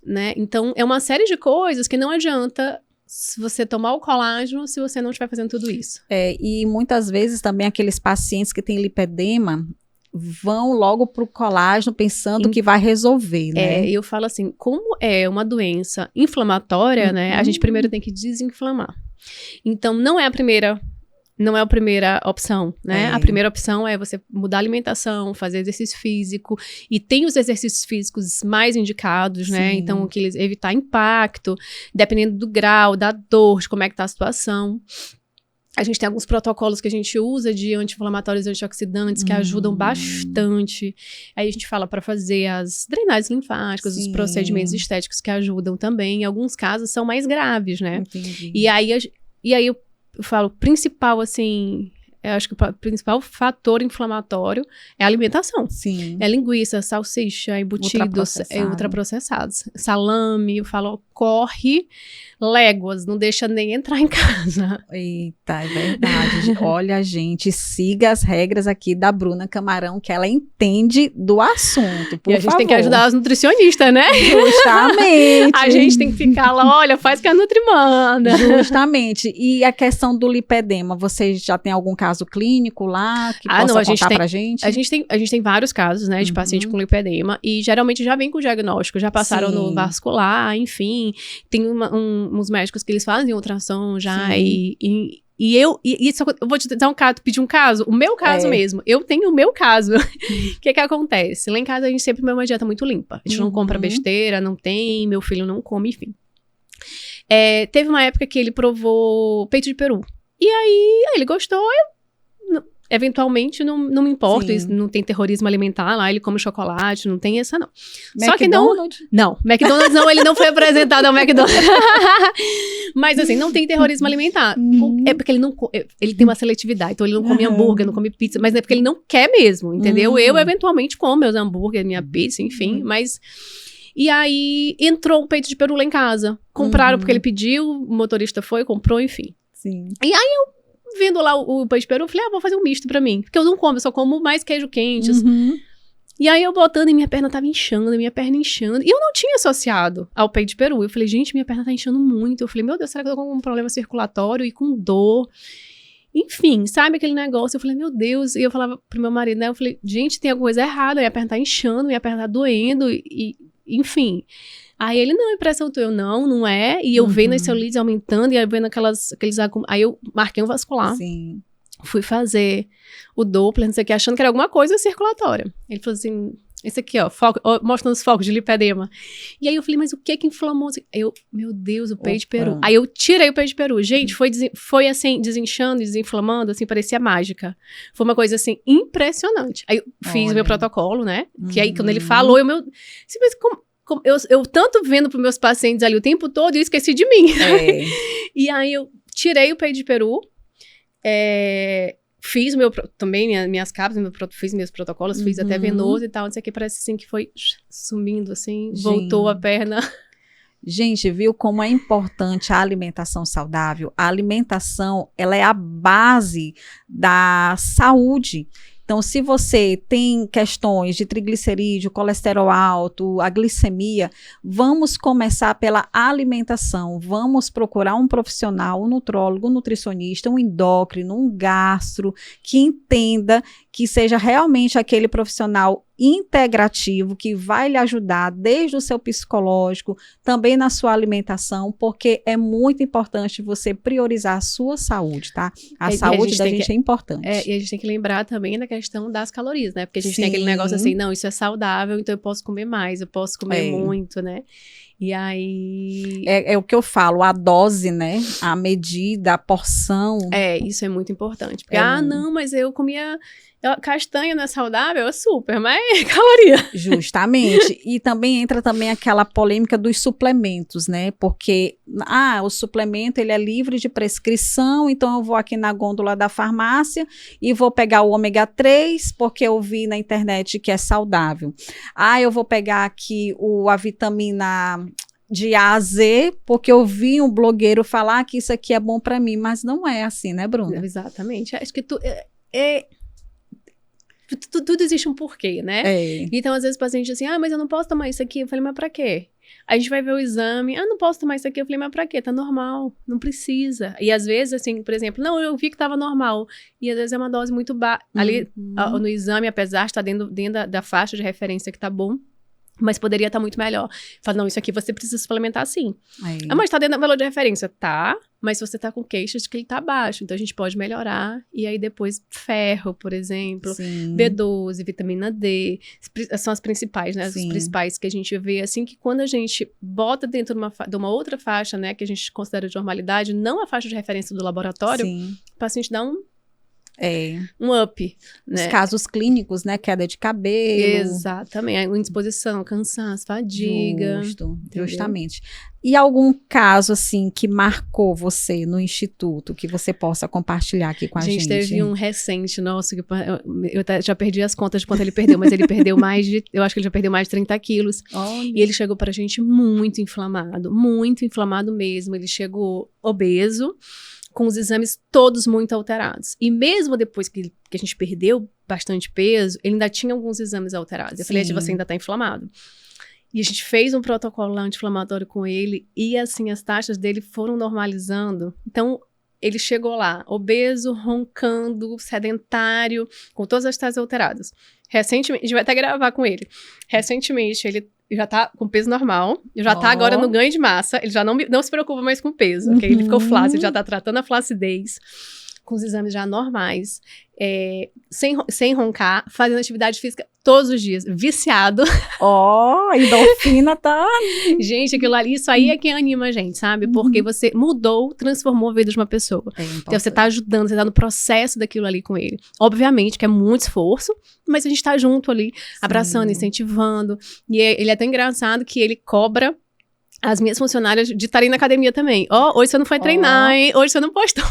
né? Então, é uma série de coisas que não adianta se você tomar o colágeno se você não estiver fazendo tudo isso. E muitas vezes também aqueles pacientes que têm lipedema vão logo pro colágeno pensando que vai resolver, né? Eu falo assim, como é uma doença inflamatória, né? A gente primeiro tem que desinflamar. Então, não é a primeira opção, né? A primeira opção é você mudar a alimentação, fazer exercício físico, e tem os exercícios físicos mais indicados, né? Então, evitar impacto, dependendo do grau, da dor, de como é que tá a situação. A gente tem alguns protocolos que a gente usa de anti-inflamatórios e antioxidantes que ajudam bastante. Aí a gente fala para fazer as drenagens linfáticas, os procedimentos estéticos que ajudam também. Em alguns casos são mais graves, né? Entendi. E aí eu falo, principal, assim, eu acho que o principal fator inflamatório é a alimentação. Sim. É linguiça, salsicha, embutidos, ultraprocessados. Salame, eu falo, corre léguas, não deixa nem entrar em casa. Eita, é verdade. Olha, gente, siga as regras aqui da Bruna Camarão, que ela entende do assunto, por E a gente favor. tem que ajudar os nutricionistas, né? Justamente. A gente tem que ficar lá, olha, faz que a Nutri manda. Justamente. E a questão do lipedema, você já tem algum caso clínico lá que possa contar pra gente? A gente tem vários casos, né, de paciente com lipedema e geralmente já vem com diagnóstico, já passaram no vascular, enfim. Tem uns médicos que eles fazem ultrassom já e eu vou te dar pedir um caso, o meu caso mesmo, eu tenho o meu caso. O que acontece? Lá em casa a gente sempre tem uma dieta muito limpa, a gente não compra besteira, não tem, meu filho não come, enfim. Teve uma época que ele provou peito de peru, e aí ele gostou, eventualmente não me importo, isso, não tem terrorismo alimentar lá, ele come chocolate, não tem essa não. Só que não, McDonald's não, ele não foi apresentado ao McDonald's. Mas assim, não tem terrorismo alimentar. É porque ele tem uma seletividade, então ele não come hambúrguer, não come pizza, mas é porque ele não quer mesmo, entendeu? Eu eventualmente como meus hambúrguer, minha pizza, enfim, mas... E aí entrou um peito de peru lá em casa. Compraram porque ele pediu, o motorista foi, comprou, enfim. Sim. E aí eu vendo lá o peito de peru, eu falei, vou fazer um misto pra mim. Porque eu não como, eu só como mais queijo quente. E aí eu botando e minha perna tava inchando, E eu não tinha associado ao peito de peru. Eu falei, gente, minha perna tá inchando muito. Eu falei, meu Deus, será que eu tô com um problema circulatório e com dor? Enfim, sabe aquele negócio? Eu falei, meu Deus. E eu falava pro meu marido, né? Eu falei, gente, tem alguma coisa errada. Minha perna tá inchando, minha perna tá doendo. Enfim... Aí ele, não, impressão tua. Eu, não é. E eu vendo as celulites aumentando, e aí vendo aqueles... Aí eu marquei um vascular. Sim. Fui fazer o Doppler, não sei o que, achando que era alguma coisa circulatória. Ele falou assim, esse aqui, ó, mostrando os focos de lipedema. E aí eu falei, mas o que inflamou? Eu, meu Deus, o peito de peru. Aí eu tirei o peito de peru. Gente, foi assim, desinchando, desinflamando, assim, parecia mágica. Foi uma coisa, assim, impressionante. Aí eu fiz meu protocolo, né? Que aí, quando ele falou, eu tanto vendo para meus pacientes ali o tempo todo, eu esqueci de mim. E aí eu tirei o peito de peru, fiz também minhas cápsulas, fiz meus protocolos, fiz até venoso e tal, não sei o que, parece assim que foi sumindo assim, voltou a perna. Gente, viu como é importante a alimentação saudável? A alimentação, ela é a base da saúde. Então, se você tem questões de triglicerídeo, colesterol alto, a glicemia, vamos começar pela alimentação. Vamos procurar um profissional, um nutrólogo, um nutricionista, um endócrino, um gastro, que entenda, que seja realmente aquele profissional integrativo que vai lhe ajudar desde o seu psicológico, também na sua alimentação, porque é muito importante você priorizar a sua saúde, tá? A saúde da gente é importante. E a gente tem que lembrar também da questão das calorias, né? Porque a gente tem aquele negócio assim, não, isso é saudável, então eu posso comer mais, eu posso comer muito, né? E aí... É o que eu falo, a dose, né? A medida, a porção. Isso é muito importante. Porque, não, mas eu comia... Castanha não é saudável? É super, mas é caloria. Justamente. E também entra também aquela polêmica dos suplementos, né? Porque, o suplemento, ele é livre de prescrição, então eu vou aqui na gôndola da farmácia e vou pegar o ômega 3, porque eu vi na internet que é saudável. Eu vou pegar aqui a vitamina de A a Z, porque eu vi um blogueiro falar que isso aqui é bom para mim, mas não é assim, né, Bruna? Exatamente. Acho que tudo existe um porquê, né? Então, às vezes, o paciente diz assim, mas eu não posso tomar isso aqui. Eu falei, mas pra quê? A gente vai ver o exame, não posso tomar isso aqui. Eu falei, mas pra quê? Tá normal, não precisa. E às vezes, assim, por exemplo, não, eu vi que tava normal. E às vezes é uma dose muito baixa. Ali, no exame, apesar de estar dentro da faixa de referência que tá bom, mas poderia estar muito melhor. Fala, não, isso aqui você precisa suplementar sim. Aí. Mas tá dentro do valor de referência. Tá, mas você tá com queixas de que ele tá baixo. Então, a gente pode melhorar. E aí, depois, ferro, por exemplo. Sim. B12, vitamina D. São as principais, né? As Sim. principais que a gente vê, assim, que quando a gente bota dentro de uma outra faixa, né? Que a gente considera de normalidade, não a faixa de referência do laboratório, Sim. o paciente dá um up, Os né? casos clínicos, né? Queda de cabelo. Exatamente. A indisposição, cansaço, fadiga. Justamente. E algum caso, assim, que marcou você no instituto, que você possa compartilhar aqui com a gente? Teve um recente, nossa, que eu já perdi as contas de quanto ele perdeu, mas ele perdeu eu acho que ele já perdeu mais de 30 quilos. E ele chegou pra gente muito inflamado mesmo. Ele chegou obeso, com os exames todos muito alterados. E mesmo depois que a gente perdeu bastante peso, ele ainda tinha alguns exames alterados. Eu falei, você ainda tá inflamado. E a gente fez um protocolo anti-inflamatório com ele e, assim, as taxas dele foram normalizando. Então, ele chegou lá, obeso, roncando, sedentário, com todas as taxas alteradas. Recentemente, a gente vai até gravar com ele. Recentemente, ele já tá com peso normal, já tá agora no ganho de massa, ele já não se preocupa mais com peso, ok? Ele ficou flácido, ele já tá tratando a flacidez, com os exames já normais, sem roncar, fazendo atividade física todos os dias, viciado. A endorfina tá... Gente, aquilo ali, isso aí é que anima a gente, sabe? Porque você mudou, transformou a vida de uma pessoa. Então você tá ajudando, você tá no processo daquilo ali com ele. Obviamente que é muito esforço, mas a gente tá junto ali, abraçando, incentivando. E ele é tão engraçado que ele cobra as minhas funcionárias de estarem na academia também. Hoje você não foi treinar, hein? Hoje você não postou.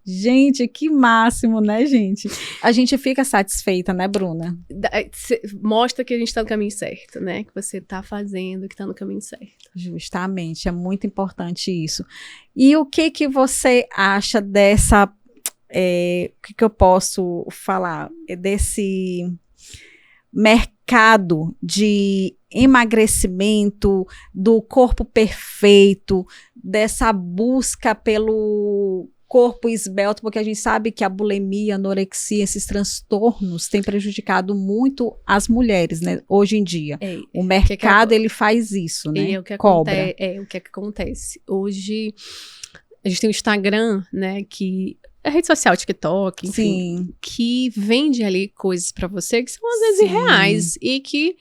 Gente, que máximo, né, gente? A gente fica satisfeita, né, Bruna? Mostra que a gente tá no caminho certo, né? Que você tá fazendo, que tá no caminho certo. Justamente, é muito importante isso. E o que você acha dessa... o que eu posso falar? Desse mercado de emagrecimento, do corpo perfeito, dessa busca pelo corpo esbelto, porque a gente sabe que a bulimia, a anorexia, esses transtornos têm prejudicado muito as mulheres, né, hoje em dia. O mercado, ele faz isso, né? Cobra. O que acontece? Hoje, a gente tem o Instagram, né, que... a rede social, TikTok, enfim, que vende ali coisas pra você que são às vezes irreais e que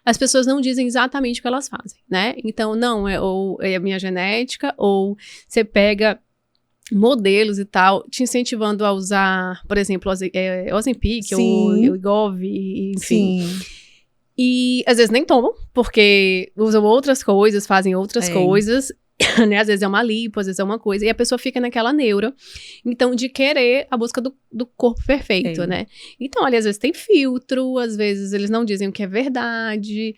as pessoas não dizem exatamente o que elas fazem, né? Então, não, ou é a minha genética, ou você pega modelos e tal, te incentivando a usar, por exemplo, Ozempic ou Wegovy, enfim. E às vezes nem tomam, porque usam outras coisas, fazem outras coisas, né? Às vezes é uma lipo, às vezes é uma coisa, e a pessoa fica naquela neura, então, de querer a busca do corpo perfeito, né? Então, olha, às vezes tem filtro, às vezes eles não dizem o que é verdade.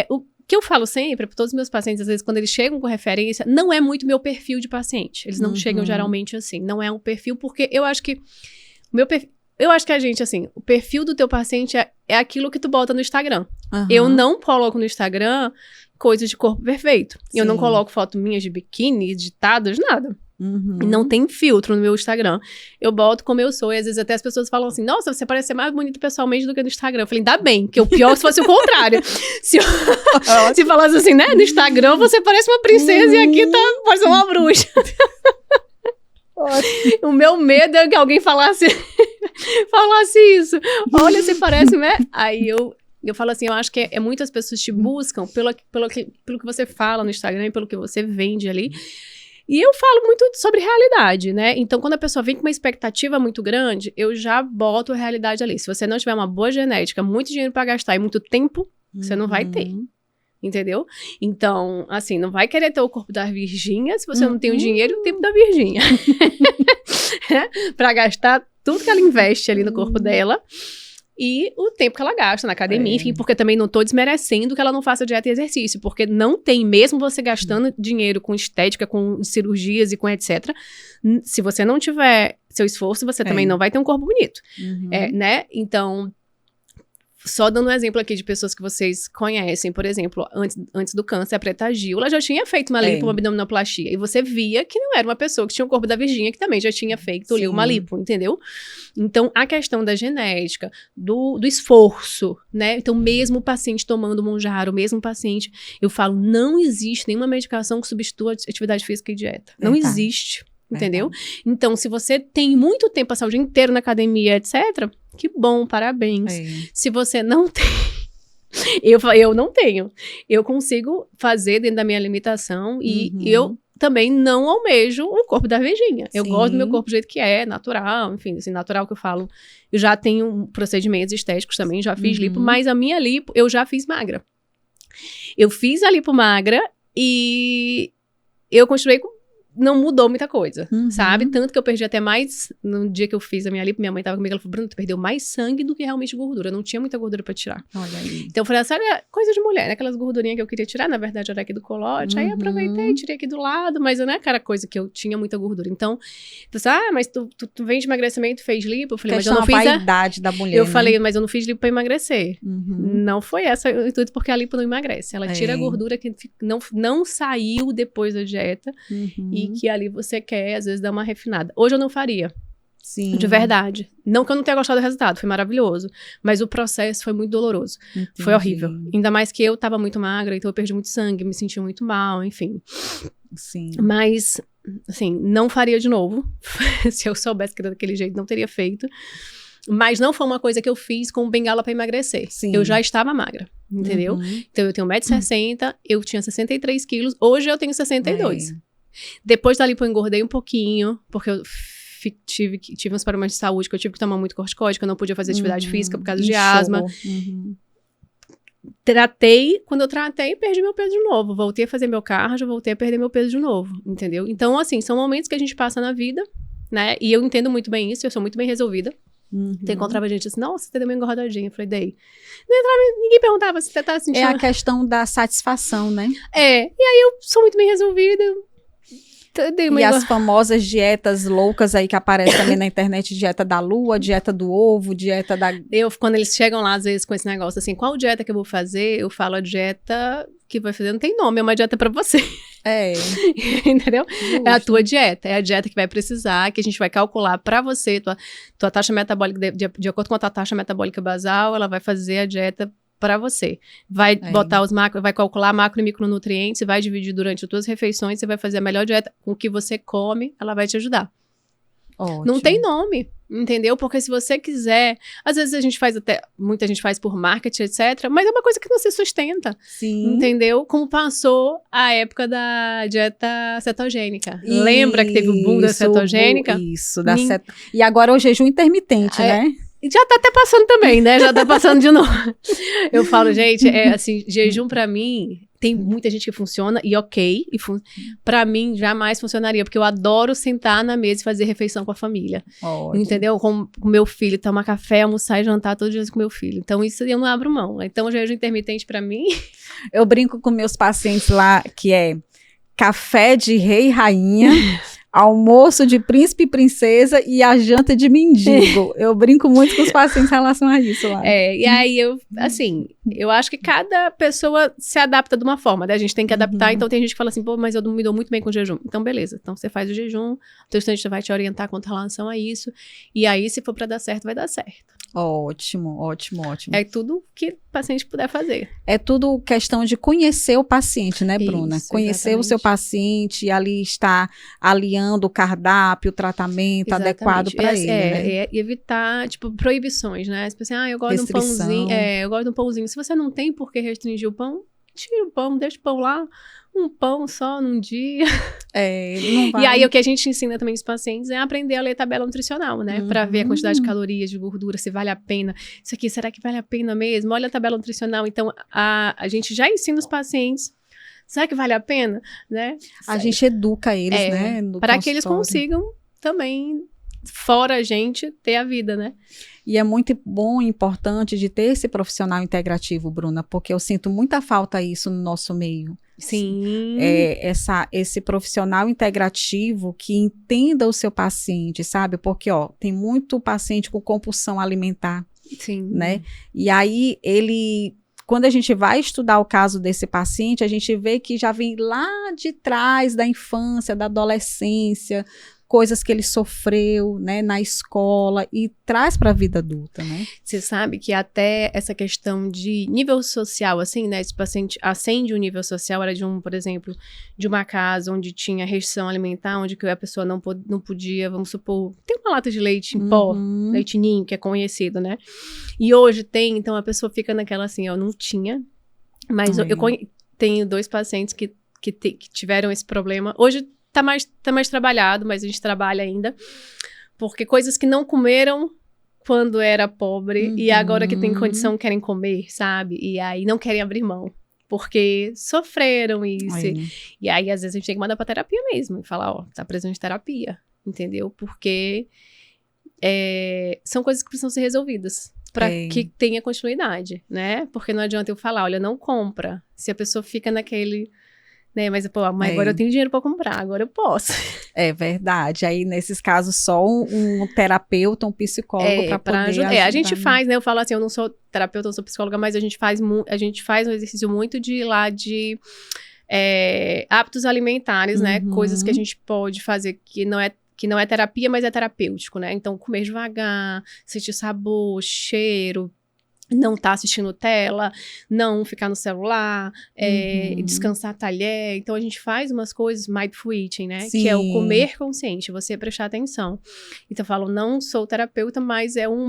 O que eu falo sempre para todos os meus pacientes, às vezes, quando eles chegam com referência, não é muito meu perfil de paciente. Eles não chegam geralmente assim, não é um perfil, porque eu acho que o meu perfil... Eu acho que a gente, assim, o perfil do teu paciente é aquilo que tu bota no Instagram. Eu não coloco no Instagram coisas de corpo perfeito. Eu não coloco foto minhas de biquíni, editadas, nada. Não tem filtro no meu Instagram. Eu boto como eu sou. E às vezes até as pessoas falam assim, nossa, você parece ser mais bonita pessoalmente do que no Instagram. Eu falei, ainda bem, que o pior se fosse o contrário. Se falasse assim, né, no Instagram você parece uma princesa e aqui pode ser uma bruxa. O meu medo é que alguém falasse isso. Olha, você parece, né? Aí eu falo assim, eu acho que muitas pessoas te buscam pelo que você fala no Instagram e pelo que você vende ali. E eu falo muito sobre realidade, né? Então, quando a pessoa vem com uma expectativa muito grande, eu já boto a realidade ali. Se você não tiver uma boa genética, muito dinheiro pra gastar e muito tempo, você não vai ter. Entendeu? Então, assim, não vai querer ter o corpo da Virgínia se você não tem o dinheiro e o tempo da Virgínia. Pra gastar tudo que ela investe ali no corpo dela e o tempo que ela gasta na academia, enfim, porque também não tô desmerecendo que ela não faça dieta e exercício, porque não tem, mesmo você gastando dinheiro com estética, com cirurgias e com etc., se você não tiver seu esforço, você também não vai ter um corpo bonito, né? Então, Só dando um exemplo aqui de pessoas que vocês conhecem, por exemplo, antes do câncer, a Preta Gil, ela já tinha feito uma lipo, uma abdominoplastia, e você via que não era uma pessoa que tinha o corpo da Virgínia, que também já tinha feito ali uma lipo, entendeu? Então, a questão da genética, do esforço, né? Então, mesmo o paciente tomando Mounjaro, mesmo o paciente, eu falo, não existe nenhuma medicação que substitua atividade física e dieta. Não existe. Entendeu? Então, se você tem muito tempo, passar o dia inteiro na academia, etc., que bom, parabéns. Se você não tem, eu não tenho. Eu consigo fazer dentro da minha limitação e eu também não almejo o corpo da Virgínia. Eu gosto do meu corpo do jeito que é, natural, enfim, assim, natural que eu falo. Eu já tenho procedimentos estéticos também, já fiz lipo, mas a minha lipo, eu já fiz magra. Eu fiz a lipo magra e eu continuei com não mudou muita coisa, sabe? Tanto que eu perdi até mais, no dia que eu fiz a minha lipo, minha mãe tava comigo, ela falou, Bruno, tu perdeu mais sangue do que realmente gordura, não tinha muita gordura pra tirar. Olha aí. Então eu falei, sabe, coisa de mulher, né? Aquelas gordurinhas que eu queria tirar, na verdade era aqui do colote, aí aproveitei, tirei aqui do lado, mas não é aquela coisa que eu tinha muita gordura. Então, você, mas tu vem de emagrecimento, fez lipo? Eu falei, mas eu não fiz a vaidade da mulher, eu falei, mas eu não fiz lipo pra emagrecer. Não foi essa o intuito, porque a lipo não emagrece. Ela tira a gordura que não saiu depois da dieta e que ali você quer, às vezes, dar uma refinada. Hoje eu não faria. Sim. De verdade. Não que eu não tenha gostado do resultado, foi maravilhoso. Mas o processo foi muito doloroso. Entendi. Foi horrível. Ainda mais que eu tava muito magra, então eu perdi muito sangue, me senti muito mal, enfim. Sim. Mas, assim, não faria de novo. Se eu soubesse que era daquele jeito, não teria feito. Mas não foi uma coisa que eu fiz com bengala pra emagrecer. Sim. Eu já estava magra, entendeu? Então eu tenho 1,60 m, eu tinha 63 quilos, hoje eu tenho 62. Depois da lipo eu engordei um pouquinho, porque eu tive uns problemas de saúde, que eu tive que tomar muito corticóide, que eu não podia fazer atividade física por causa de asma. Quando eu tratei, perdi meu peso de novo. Voltei a fazer meu cardio, voltei a perder meu peso de novo, entendeu? Então, assim, são momentos que a gente passa na vida, né? E eu entendo muito bem isso, eu sou muito bem resolvida. Então, encontrava gente assim, nossa, você deu uma engordadinha. Eu falei, dei. Não entrava, ninguém perguntava se você tá sentindo... É a questão da satisfação, né? E aí eu sou muito bem resolvida. E as famosas dietas loucas aí que aparecem também na internet, dieta da lua, dieta do ovo, dieta da... Quando eles chegam lá, às vezes, com esse negócio assim, qual dieta que eu vou fazer? Eu falo a dieta que vai fazer, não tem nome, é uma dieta pra você. Entendeu? Justo. É a tua dieta, é a dieta que vai precisar, que a gente vai calcular pra você, tua taxa metabólica, de acordo com a tua taxa metabólica basal, ela vai fazer a dieta para você. Vai botar os macro, vai calcular macro e micronutrientes, vai dividir durante as tuas refeições, você vai fazer a melhor dieta com o que você come, ela vai te ajudar. Ótimo. Não tem nome, entendeu? Porque se você quiser, às vezes muita gente faz por marketing, etc, mas é uma coisa que não se sustenta. Sim. Entendeu? Como passou a época da dieta cetogênica. Lembra que teve o boom da cetogênica? Isso, e agora é o jejum intermitente, né? Já tá até passando também, né? Já tá passando de novo. Eu falo, gente, assim, jejum pra mim, tem muita gente que funciona, e pra mim jamais funcionaria, porque eu adoro sentar na mesa e fazer refeição com a família. Ótimo. Entendeu? Com o meu filho, tomar café, almoçar e jantar todos os dias com meu filho. Então isso eu não abro mão. Então o jejum intermitente pra mim... Eu brinco com meus pacientes lá, que é café de rei e rainha... almoço de príncipe e princesa e a janta de mendigo. Eu brinco muito com os pacientes em relação a isso lá. E aí eu acho que cada pessoa se adapta de uma forma, né? A gente tem que adaptar, então tem gente que fala assim, pô, mas eu não me dou muito bem com jejum. Então, beleza. Então, você faz o jejum, o teu estudante vai te orientar quanto relação a isso, e aí, se for pra dar certo, vai dar certo. Ótimo, ótimo, ótimo. É tudo que o paciente puder fazer. É tudo questão de conhecer o paciente, né, Bruna? Isso, conhecer exatamente. O seu paciente e ali estar alinhando o cardápio, o tratamento adequado para ele, né? E evitar, tipo, proibições, né? Tipo assim, eu gosto de um pãozinho, eu gosto de um pãozinho. Se você não tem por que restringir o pão, tira o pão, deixa o pão lá, um pão só num dia. Não vai. E aí, o que a gente ensina também os pacientes é aprender a ler tabela nutricional, né? Pra ver a quantidade de calorias, de gordura, se vale a pena. Isso aqui, será que vale a pena mesmo? Olha a tabela nutricional. Então, a gente já ensina os pacientes, será que vale a pena? Né? A gente educa eles, né? Para que eles consigam também, fora a gente, ter a vida, né? E é muito bom e importante de ter esse profissional integrativo, Bruna, porque eu sinto muita falta disso no nosso meio. Sim. Esse profissional integrativo que entenda o seu paciente, sabe? Porque, tem muito paciente com compulsão alimentar. Sim. né? E aí quando a gente vai estudar o caso desse paciente, a gente vê que já vem lá de trás da infância, da adolescência, coisas que ele sofreu, né, na escola e traz para a vida adulta, né? Você sabe que até essa questão de nível social, assim, né, esse paciente ascende o nível social, era por exemplo, de uma casa onde tinha restrição alimentar, onde a pessoa não podia, vamos supor, tem uma lata de leite em pó, leite ninho, que é conhecido, né? E hoje tem, então a pessoa fica naquela assim, eu não tinha, mas eu tenho 2 pacientes que tiveram esse problema. Hoje tá mais trabalhado, mas a gente trabalha ainda. Porque coisas que não comeram quando era pobre e agora que tem condição querem comer, sabe? E aí não querem abrir mão. Porque sofreram isso. E aí, às vezes, a gente tem que mandar pra terapia mesmo. E falar, ó, tá precisando de terapia. Entendeu? Porque são coisas que precisam ser resolvidas. Pra que tenha continuidade, né? Porque não adianta eu falar, olha, não compra. Se a pessoa fica naquele... Né, mas, pô, mas agora eu tenho dinheiro para comprar, agora eu posso. É verdade. Aí, nesses casos, só um terapeuta, um psicólogo para poder ajudar. A gente faz, né? Eu falo assim, eu não sou terapeuta, eu não sou psicóloga, mas a gente faz um exercício muito de ir lá de hábitos alimentares, né? Coisas que a gente pode fazer que não é terapia, mas é terapêutico, né? Então, comer devagar, sentir sabor, cheiro, não tá assistindo tela, não ficar no celular, descansar talher. Então, a gente faz umas coisas, mindful eating, né? Sim. Que é o comer consciente, você prestar atenção. Então, eu falo, não sou terapeuta, mas é um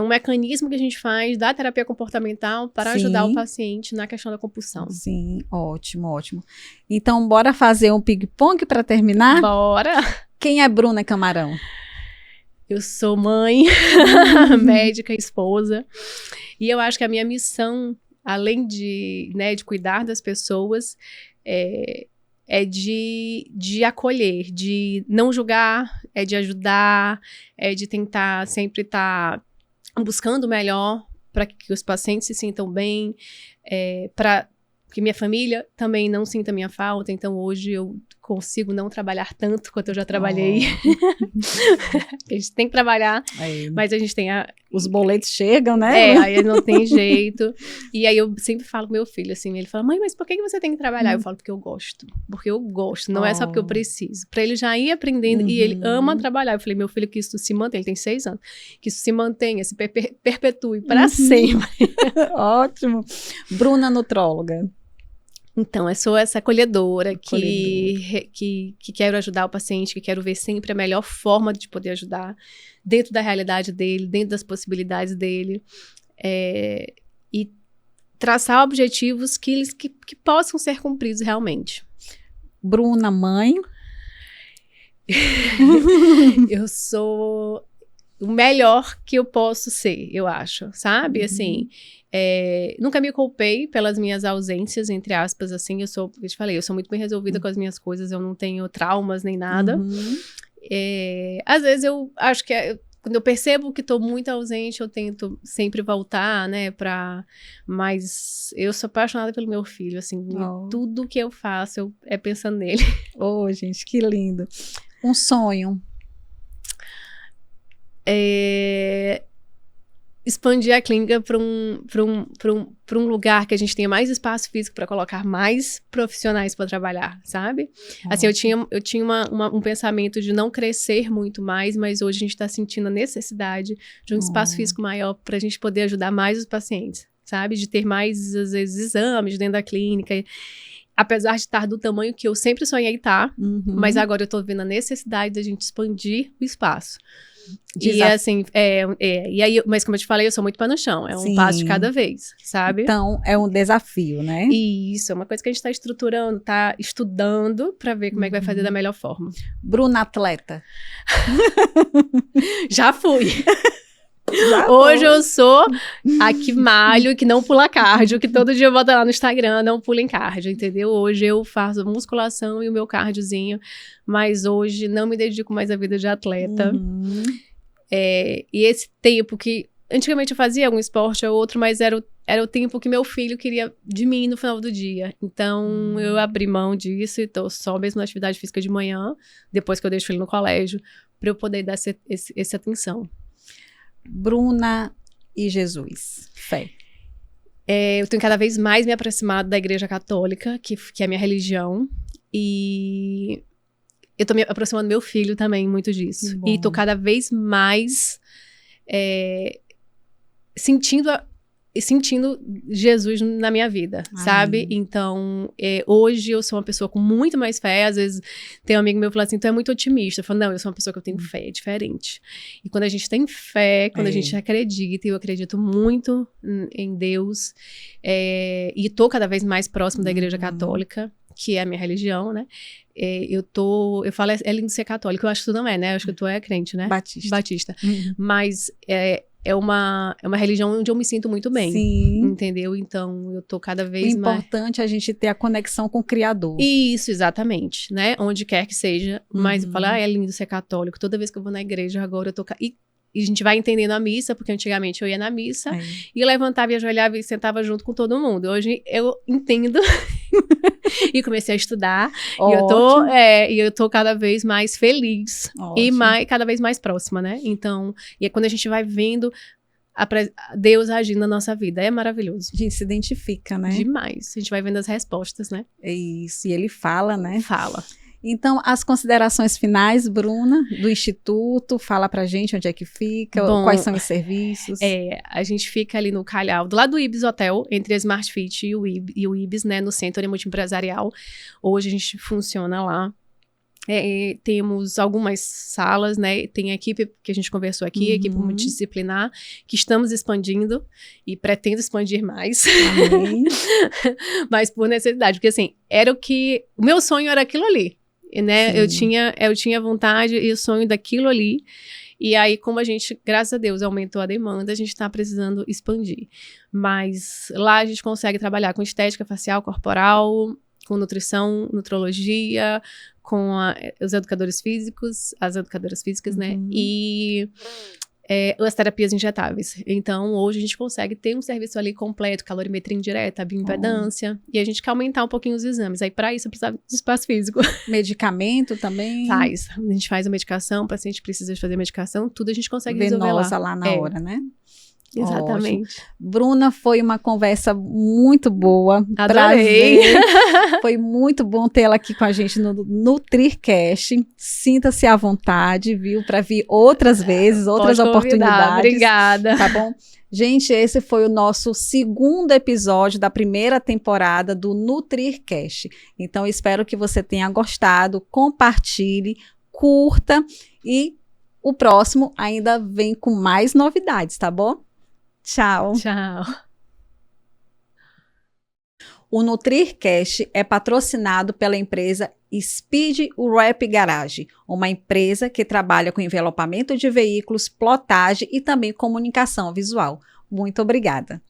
mecanismo que a gente faz da terapia comportamental para ajudar o paciente na questão da compulsão. Sim, ótimo, ótimo. Então, bora fazer um ping-pong para terminar? Bora! Quem é Bruna Camarão? Eu sou mãe, médica, esposa, e eu acho que a minha missão, além de cuidar das pessoas, é de acolher, de não julgar, é de ajudar, é de tentar sempre estar buscando o melhor para que os pacientes se sintam bem, para que minha família também não sinta minha falta. Então, hoje eu consigo não trabalhar tanto quanto eu já trabalhei. A gente tem que trabalhar, mas a gente tem os boletos chegam, né? Aí não tem jeito. E aí eu sempre falo com meu filho, assim, ele fala, mãe, mas por que você tem que trabalhar? Eu falo, porque eu gosto. Porque eu gosto, não é só porque eu preciso. Pra ele já ir aprendendo, e ele ama trabalhar. Eu falei, meu filho, que isso se mantém, ele tem 6 anos, que isso se mantenha, se perpetue pra sempre. Ótimo. Bruna, nutróloga. Então, eu sou essa acolhedora que quero ajudar o paciente, que quero ver sempre a melhor forma de poder ajudar, dentro da realidade dele, dentro das possibilidades dele, e traçar objetivos que possam ser cumpridos realmente. Bruna, mãe? Eu sou o melhor que eu posso ser, eu acho, sabe? Assim... nunca me culpei pelas minhas ausências, entre aspas, assim, eu te falei, eu sou muito bem resolvida com as minhas coisas, eu não tenho traumas nem nada. Às vezes eu acho que quando eu percebo que tô muito ausente, eu tento sempre voltar, né, mas eu sou apaixonada pelo meu filho, assim, tudo que eu faço é pensando nele. Gente, que lindo. Um sonho? Expandir a clínica para um lugar que a gente tenha mais espaço físico para colocar mais profissionais para trabalhar, sabe? Assim, eu tinha um pensamento de não crescer muito mais, mas hoje a gente está sentindo a necessidade de um espaço físico maior para a gente poder ajudar mais os pacientes, sabe? De ter mais, às vezes, exames dentro da clínica. Apesar de estar do tamanho que eu sempre sonhei estar, mas agora eu estou vendo a necessidade da gente expandir o espaço. E assim, e aí, mas como eu te falei, eu sou muito pé no chão, um passo de cada vez, sabe? Então, é um desafio, né? E isso, é uma coisa que a gente está estruturando, tá estudando para ver como é que vai fazer da melhor forma. Bruna, atleta? Já fui! Hoje eu sou a que malho, que não pula cardio, que todo dia eu boto lá no Instagram, não pula em cardio, entendeu? Hoje eu faço musculação e o meu cardiozinho, mas hoje não me dedico mais à vida de atleta. E esse tempo que... Antigamente eu fazia algum esporte ou outro, mas era o tempo que meu filho queria de mim no final do dia. Então, eu abri mão disso e tô só mesmo na atividade física de manhã, depois que eu deixo ele no colégio, para eu poder dar essa atenção. Bruna, e Jesus. Fé. Eu tenho cada vez mais me aproximado da Igreja Católica, que é a minha religião, e eu tô me aproximando do meu filho também, muito disso. E tô cada vez mais sentindo Jesus na minha vida, sabe? Então, hoje eu sou uma pessoa com muito mais fé. Às vezes tem um amigo meu que fala assim, tu é muito otimista. Eu falo, não, eu sou uma pessoa que eu tenho fé, é diferente. E quando a gente tem fé, quando a gente acredita, e eu acredito muito em Deus, e tô cada vez mais próximo da Igreja Católica, que é a minha religião, né? Eu falo, é lindo ser católico. Eu acho que tu não é, né? Eu acho que tu é crente, né? Batista. Mas é uma religião onde eu me sinto muito bem. Sim. Entendeu? Então, eu tô cada vez mais... O importante é a gente ter a conexão com o Criador. Isso, exatamente, né? Onde quer que seja. Mas eu falo, é lindo ser católico. Toda vez que eu vou na igreja, agora eu tô... E a gente vai entendendo a missa, porque antigamente eu ia na missa e levantava e ajoelhava e sentava junto com todo mundo. Hoje eu entendo e comecei a estudar. E eu tô cada vez mais feliz. E cada vez mais próxima, né? Então, e é quando a gente vai vendo Deus agindo na nossa vida. É maravilhoso. A gente se identifica, né? Demais. A gente vai vendo as respostas, né? É isso. E ele fala, né? Fala. Então, as considerações finais, Bruna, do Instituto, fala pra gente onde é que fica, quais são os serviços. A gente fica ali no Calhau, do lado do Ibis Hotel, entre a Smart Fit e o Ibis, né, no Centro Multiempresarial. Hoje a gente funciona lá. Temos algumas salas, né? Tem a equipe que a gente conversou aqui, a equipe multidisciplinar, que estamos expandindo e pretendo expandir mais. Mas por necessidade, porque assim, o meu sonho era aquilo ali. Né? Eu tinha vontade e o sonho daquilo ali. E aí, como a gente, graças a Deus, aumentou a demanda, a gente está precisando expandir. Mas lá a gente consegue trabalhar com estética facial, corporal, com nutrição, nutrologia, com os educadores físicos, as educadoras físicas, né? E as terapias injetáveis. Então, hoje a gente consegue ter um serviço ali completo, calorimetria indireta, bioimpedância, e a gente quer aumentar um pouquinho os exames. Aí, para isso, precisa de espaço físico. Medicamento também? A gente faz a medicação, o paciente precisa fazer a medicação, tudo a gente consegue resolver lá na hora, né? Exatamente. Ótimo. Bruna, foi uma conversa muito boa. Adorei. Prazer. Foi muito bom tê-la aqui com a gente no NutriCast. Sinta-se à vontade, viu? Para vir outras vezes, outras oportunidades. Obrigada. Tá bom? Gente, esse foi o nosso segundo episódio da primeira temporada do NutriCast. Então, espero que você tenha gostado. Compartilhe, curta e o próximo ainda vem com mais novidades, tá bom? Tchau. Tchau. O NutriCast é patrocinado pela empresa Speed Wrap Garage, uma empresa que trabalha com envelopamento de veículos, plotagem e também comunicação visual. Muito obrigada.